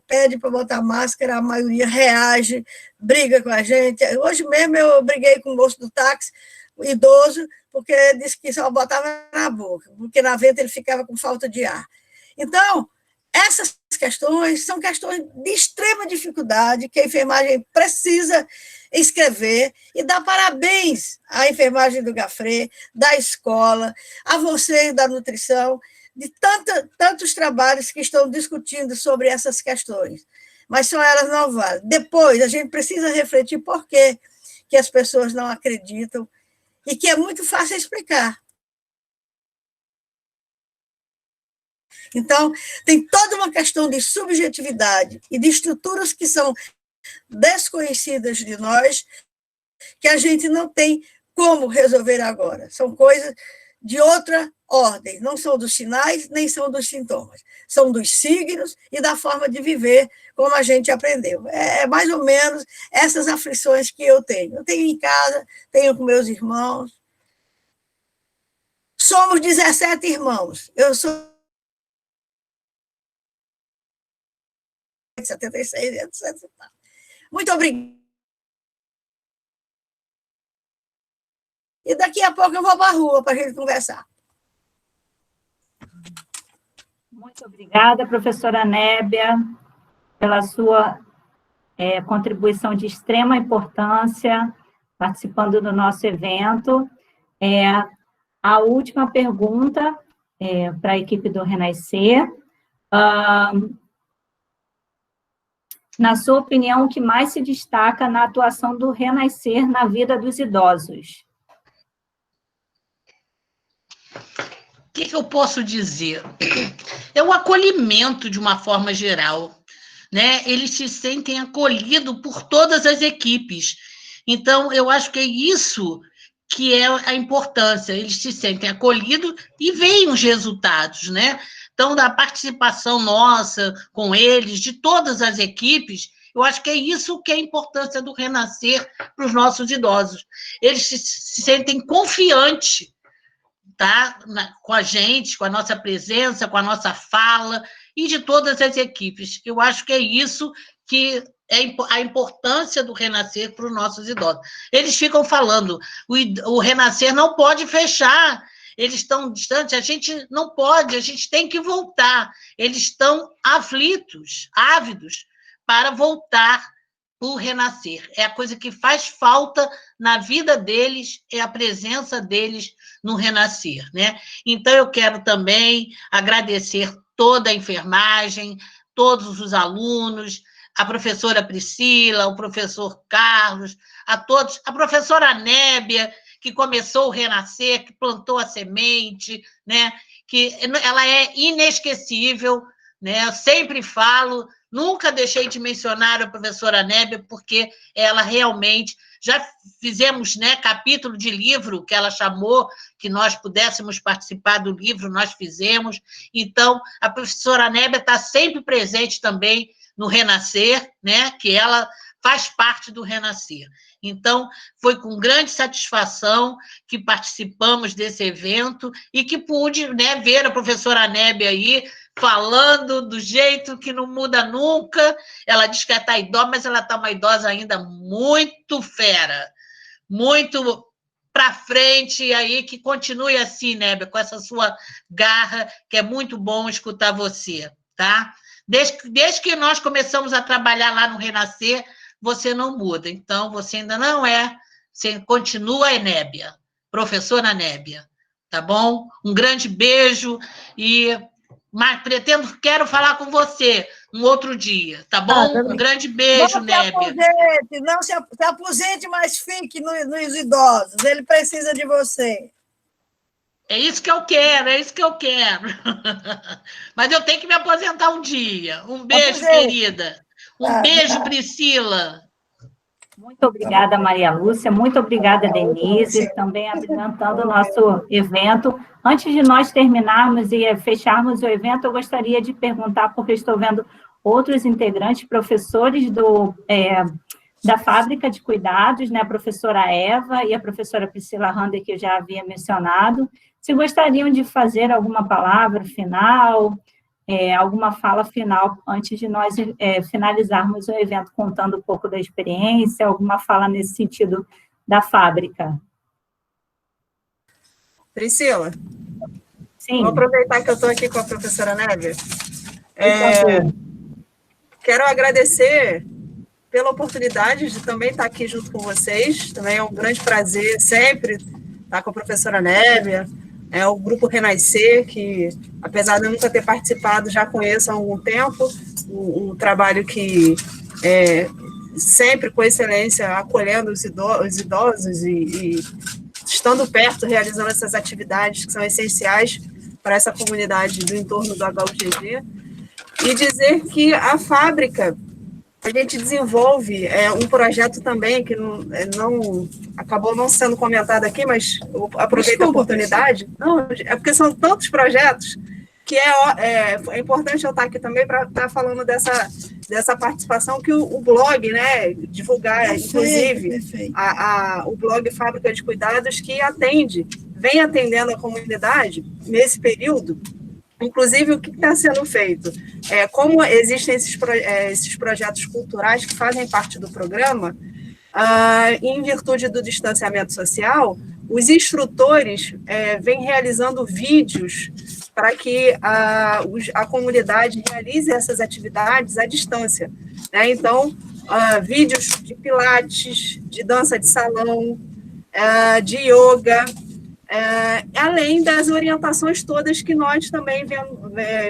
pede para botar máscara, a maioria reage, briga com a gente. Hoje mesmo eu briguei com o moço do táxi, o idoso, porque disse que só botava na boca, porque na venta ele ficava com falta de ar. Então, essas questões são questões de extrema dificuldade que a enfermagem precisa escrever, e dar parabéns à enfermagem do Gafré, da escola, a vocês da nutrição, de tantos trabalhos que estão discutindo sobre essas questões. Mas só elas não valem. Depois, a gente precisa refletir por que as pessoas não acreditam, e que é muito fácil explicar. Então, tem toda uma questão de subjetividade e de estruturas que são desconhecidas de nós, que a gente não tem como resolver agora. São coisas de outra ordem, não são dos sinais, nem são dos sintomas. São dos signos e da forma de viver, como a gente aprendeu. É mais ou menos essas aflições que eu tenho. Eu tenho em casa, tenho com meus irmãos. Somos 17 irmãos. Eu sou 76, etc. Muito obrigada. E daqui a pouco eu vou para a rua para a gente conversar. Muito obrigada, professora Nébia, pela sua contribuição de extrema importância, participando do nosso evento. A última pergunta para a equipe do Renascer. Na sua opinião, o que mais se destaca na atuação do Renascer na vida dos idosos? O que eu posso dizer? É o acolhimento de uma forma geral, né? Eles se sentem acolhidos por todas as equipes. Então, eu acho que é isso que é a importância. Eles se sentem acolhidos e veem os resultados, né? Então, da participação nossa com eles, de todas as equipes, eu acho que é isso que é a importância do Renascer para os nossos idosos. Eles se sentem confiantes, tá? Com a gente, com a nossa presença, com a nossa fala, e de todas as equipes. Eu acho que é isso que é a importância do Renascer para os nossos idosos. Eles ficam falando, o Renascer não pode fechar, eles estão distantes, a gente não pode, a gente tem que voltar. Eles estão aflitos, ávidos, para voltar o renascer. É a coisa que faz falta na vida deles, é a presença deles no renascer, né? Então, eu quero também agradecer toda a enfermagem, todos os alunos, a professora Priscila, o professor Carlos, a todos, a professora Nébia, que começou o renascer, que plantou a semente, né? Que ela é inesquecível, né? Eu sempre falo, nunca deixei de mencionar a professora Nébia, porque ela realmente, já fizemos, né, capítulo de livro que ela chamou, que nós pudéssemos participar do livro, nós fizemos. Então, a professora Nébia está sempre presente também no Renascer, né, que ela faz parte do Renascer. Então, foi com grande satisfação que participamos desse evento e que pude, né, ver a professora Nébia aí falando do jeito que não muda nunca. Ela diz que está idosa, mas ela está uma idosa ainda muito fera, muito para frente, e aí que continue assim, Nébia, com essa sua garra, que é muito bom escutar você, tá? Desde que nós começamos a trabalhar lá no Renascer, você não muda. Então, você ainda não é, você continua a Nébia, professora Nébia, tá bom? Um grande beijo e mas quero falar com você um outro dia, tá bom? Um grande beijo, Nébia. Não se aposente, mas fique nos idosos. Ele precisa de você. É isso que eu quero, é isso que eu quero. Mas eu tenho que me aposentar um dia. Um beijo, querida. Um beijo, Priscila. Muito obrigada, Maria Lúcia. Muito obrigada, Denise, também abrilhantando o nosso evento. Antes de nós terminarmos e fecharmos o evento, eu gostaria de perguntar, porque estou vendo outros integrantes, professores da Fábrica de Cuidados, né, a professora Eva e a professora Priscila Rander, que eu já havia mencionado, se gostariam de fazer alguma palavra final, alguma fala final, antes de nós finalizarmos o evento, contando um pouco da experiência, alguma fala nesse sentido da fábrica. Priscila? Sim. Vou aproveitar que eu estou aqui com a professora Nébia. Quero agradecer pela oportunidade de também estar aqui junto com vocês. Também é um grande prazer sempre estar com a professora Nébia, o Grupo Renascer, que, apesar de eu nunca ter participado, já conheço há algum tempo, um trabalho que sempre com excelência, acolhendo os idosos e estando perto, realizando essas atividades que são essenciais para essa comunidade do entorno do HUGG, e dizer que a fábrica, a gente desenvolve um projeto também que acabou não sendo comentado aqui, mas eu aproveito a oportunidade. Não, é porque são tantos projetos que é importante eu estar aqui também para estar falando dessa participação que o blog, né, divulgar, inclusive, o blog Fábrica de Cuidados, que vem atendendo a comunidade nesse período. Inclusive, o que está sendo feito? Como existem esses projetos culturais que fazem parte do programa, em virtude do distanciamento social, os instrutores vêm realizando vídeos para que a comunidade realize essas atividades à distância, né? Então, vídeos de pilates, de dança de salão, de yoga, além das orientações todas que nós também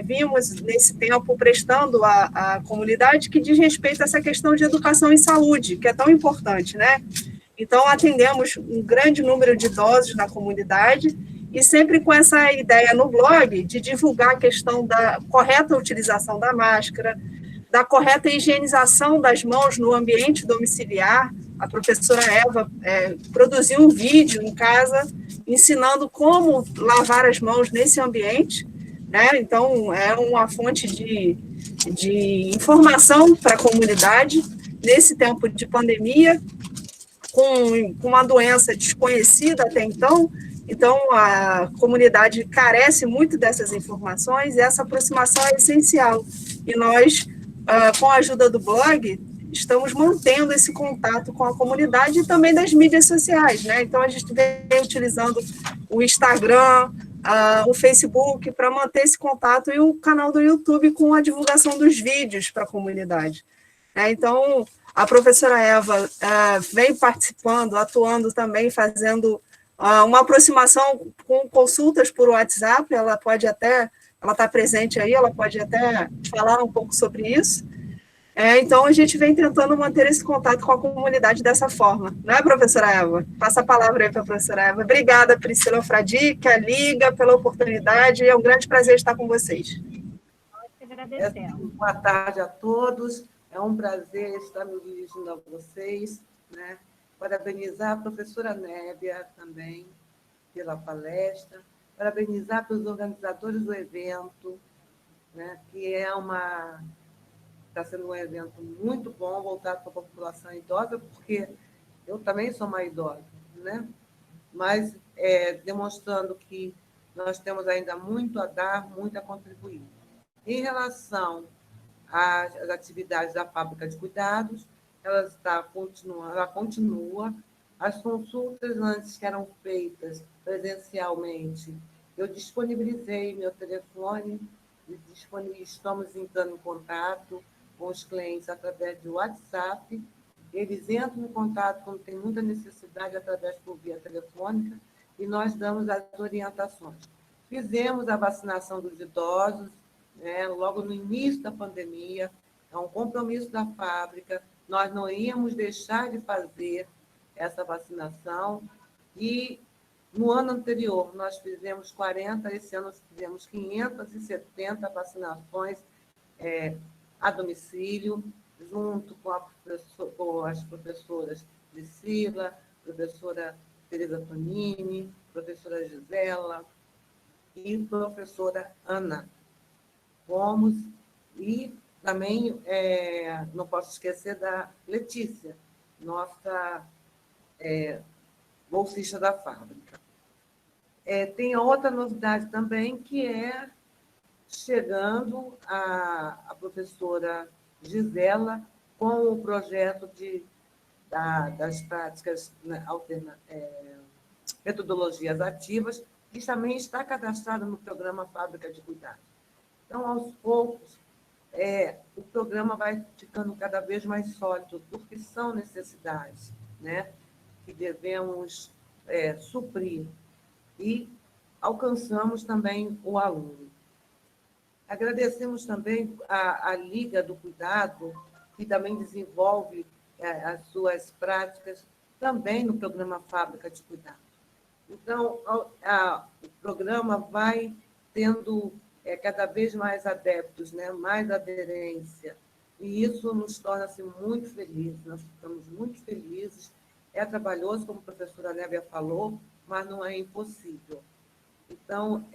vimos nesse tempo prestando à comunidade, que diz respeito a essa questão de educação em saúde, que é tão importante, né? Então, atendemos um grande número de idosos na comunidade e sempre com essa ideia no blog de divulgar a questão da correta utilização da máscara, da correta higienização das mãos no ambiente domiciliar. A professora Eva produziu um vídeo em casa ensinando como lavar as mãos nesse ambiente, né? Então, é uma fonte de informação para a comunidade nesse tempo de pandemia, com uma doença desconhecida até então. Então, a comunidade carece muito dessas informações e essa aproximação é essencial. E nós, com a ajuda do blog, estamos mantendo esse contato com a comunidade e também das mídias sociais, né? Então, a gente vem utilizando o Instagram, o Facebook para manter esse contato e o canal do YouTube com a divulgação dos vídeos para a comunidade. Então, A professora Eva vem participando, atuando também, fazendo uma aproximação com consultas por WhatsApp, ela está presente aí, ela pode até falar um pouco sobre isso. Então, a gente vem tentando manter esse contato com a comunidade dessa forma, não é, professora Eva? Passa a palavra aí para a professora Eva. Obrigada, Priscila Fradique, a Liga, pela oportunidade, é um grande prazer estar com vocês. Nós que agradecemos. Boa tarde a todos, é um prazer estar me dirigindo a vocês, né? Parabenizar a professora Nébia também pela palestra, parabenizar pelos organizadores do evento, né? Que está sendo um evento muito bom, voltado para a população idosa, porque eu também sou uma idosa, né? Mas demonstrando que nós temos ainda muito a dar, muito a contribuir. Em relação às atividades da fábrica de cuidados, ela continua. As consultas antes que eram feitas presencialmente, eu disponibilizei meu telefone, estamos entrando em contato com os clientes através do WhatsApp, eles entram em contato quando tem muita necessidade através por via telefônica e nós damos as orientações. Fizemos a vacinação dos idosos, né, logo no início da pandemia, é um compromisso da fábrica, nós não íamos deixar de fazer essa vacinação e no ano anterior nós fizemos 40, esse ano nós fizemos 570 vacinações a domicílio, junto com as professoras Priscila, professora Tereza Tonini, professora Gisela e professora Ana. Fomos, e também não posso esquecer da Letícia, nossa bolsista da fábrica. Tem outra novidade também, que é chegando a professora Gisela com o projeto das práticas, né, metodologias ativas, que também está cadastrado no programa Fábrica de Cuidados. Então, aos poucos, o programa vai ficando cada vez mais sólido, porque são necessidades, né, que devemos suprir, e alcançamos também o aluno. Agradecemos também a Liga do Cuidado, que também desenvolve as suas práticas também no programa Fábrica de Cuidado. Então, o programa vai tendo cada vez mais adeptos, né? Mais aderência, e isso nos torna-se muito felizes, nós ficamos muito felizes. É trabalhoso, como a professora Nébia falou, mas não é impossível. Então,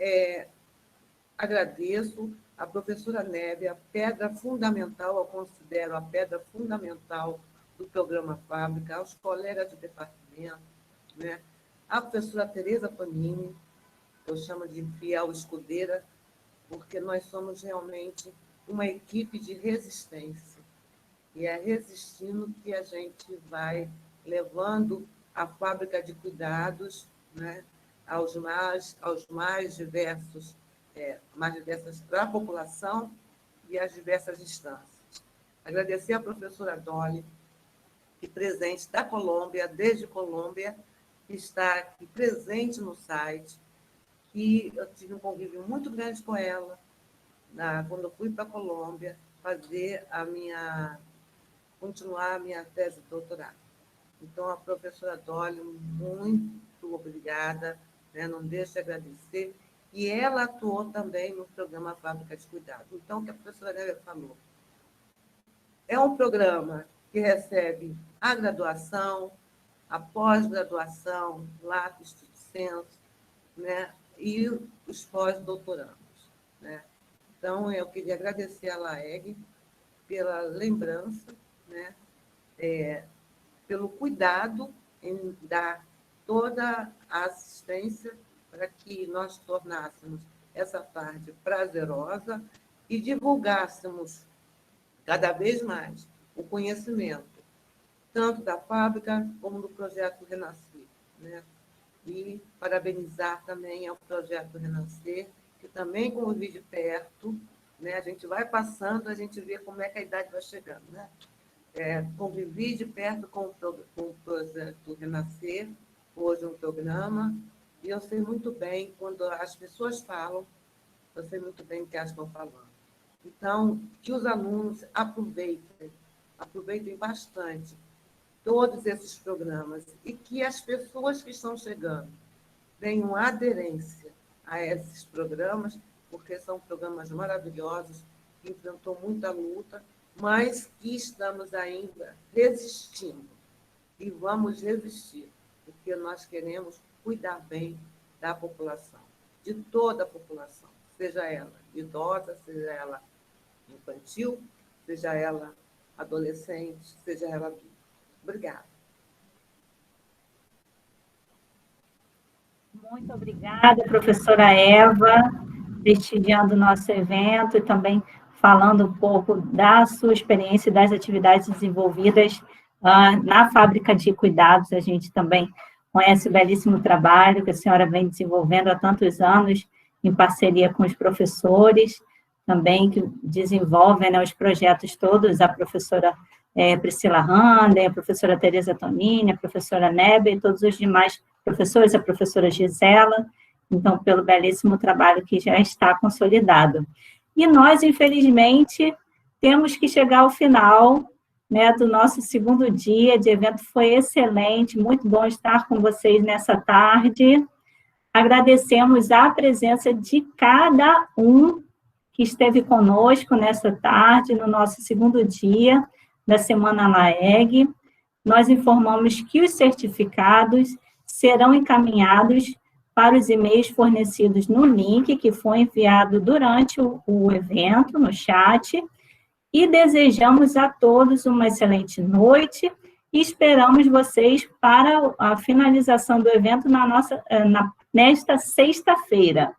agradeço a professora Nébia, a pedra fundamental, eu considero a pedra fundamental do programa Fábrica, aos colegas de departamento, né? A professora Tereza Panini, eu chamo de fiel escudeira, porque nós somos realmente uma equipe de resistência. E é resistindo que a gente vai levando a fábrica de cuidados, né, aos mais diversos para a população e às diversas instâncias. Agradecer à professora Dolly, que presente da Colômbia, desde Colômbia, que está aqui presente no site, que eu tive um convívio muito grande com ela quando eu fui para a Colômbia fazer continuar a minha tese de doutorado. Então, a professora Dolly, muito obrigada, né? Não deixe de agradecer. E ela atuou também no programa Fábrica de Cuidado. Então, o que a professora Nélia falou, é um programa que recebe a graduação, a pós-graduação, lato estricto sensu, né? E os pós-doutorandos, né? Então, eu queria agradecer a LAEG pela lembrança, né? Pelo cuidado em dar toda a assistência para que nós tornássemos essa tarde prazerosa e divulgássemos cada vez mais o conhecimento, tanto da fábrica como do projeto Renascer, né? E parabenizar também ao projeto Renascer, que também convive de perto, né? A gente vai passando, a gente vê como é que a idade vai chegando, né? Convivi de perto com o projeto Renascer, hoje um programa, e eu sei muito bem, quando as pessoas falam, eu sei muito bem o que elas estão falando. Então, que os alunos aproveitem bastante todos esses programas e que as pessoas que estão chegando tenham aderência a esses programas, porque são programas maravilhosos, que enfrentou muita luta, mas que estamos ainda resistindo. E vamos resistir, porque nós queremos cuidar bem da população, de toda a população, seja ela idosa, seja ela infantil, seja ela adolescente, seja ela adulta. Obrigada. Muito obrigada, professora Eva, prestigiando o nosso evento e também falando um pouco da sua experiência e das atividades desenvolvidas na fábrica de cuidados. A gente também conhece o belíssimo trabalho que a senhora vem desenvolvendo há tantos anos, em parceria com os professores, também que desenvolvem, né, os projetos todos, a professora Priscila Randen, a professora Tereza Tonini, a professora Nebe e todos os demais professores, a professora Gisela, então, pelo belíssimo trabalho que já está consolidado. E nós, infelizmente, temos que chegar ao final, né, do nosso segundo dia de evento. Foi excelente, muito bom estar com vocês nessa tarde. Agradecemos a presença de cada um que esteve conosco nessa tarde, no nosso segundo dia da Semana LAEG. Nós informamos que os certificados serão encaminhados para os e-mails fornecidos no link que foi enviado durante o evento, no chat, e desejamos a todos uma excelente noite e esperamos vocês para a finalização do evento nesta sexta-feira.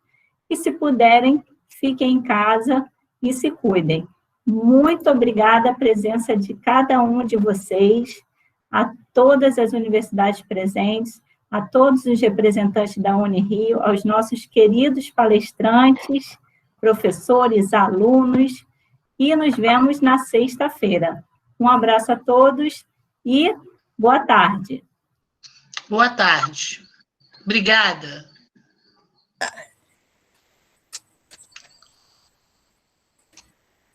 E se puderem, fiquem em casa e se cuidem. Muito obrigada a presença de cada um de vocês, a todas as universidades presentes, a todos os representantes da Unirio, aos nossos queridos palestrantes, professores, alunos, e nos vemos na sexta-feira. Um abraço a todos e boa tarde. Boa tarde. Obrigada.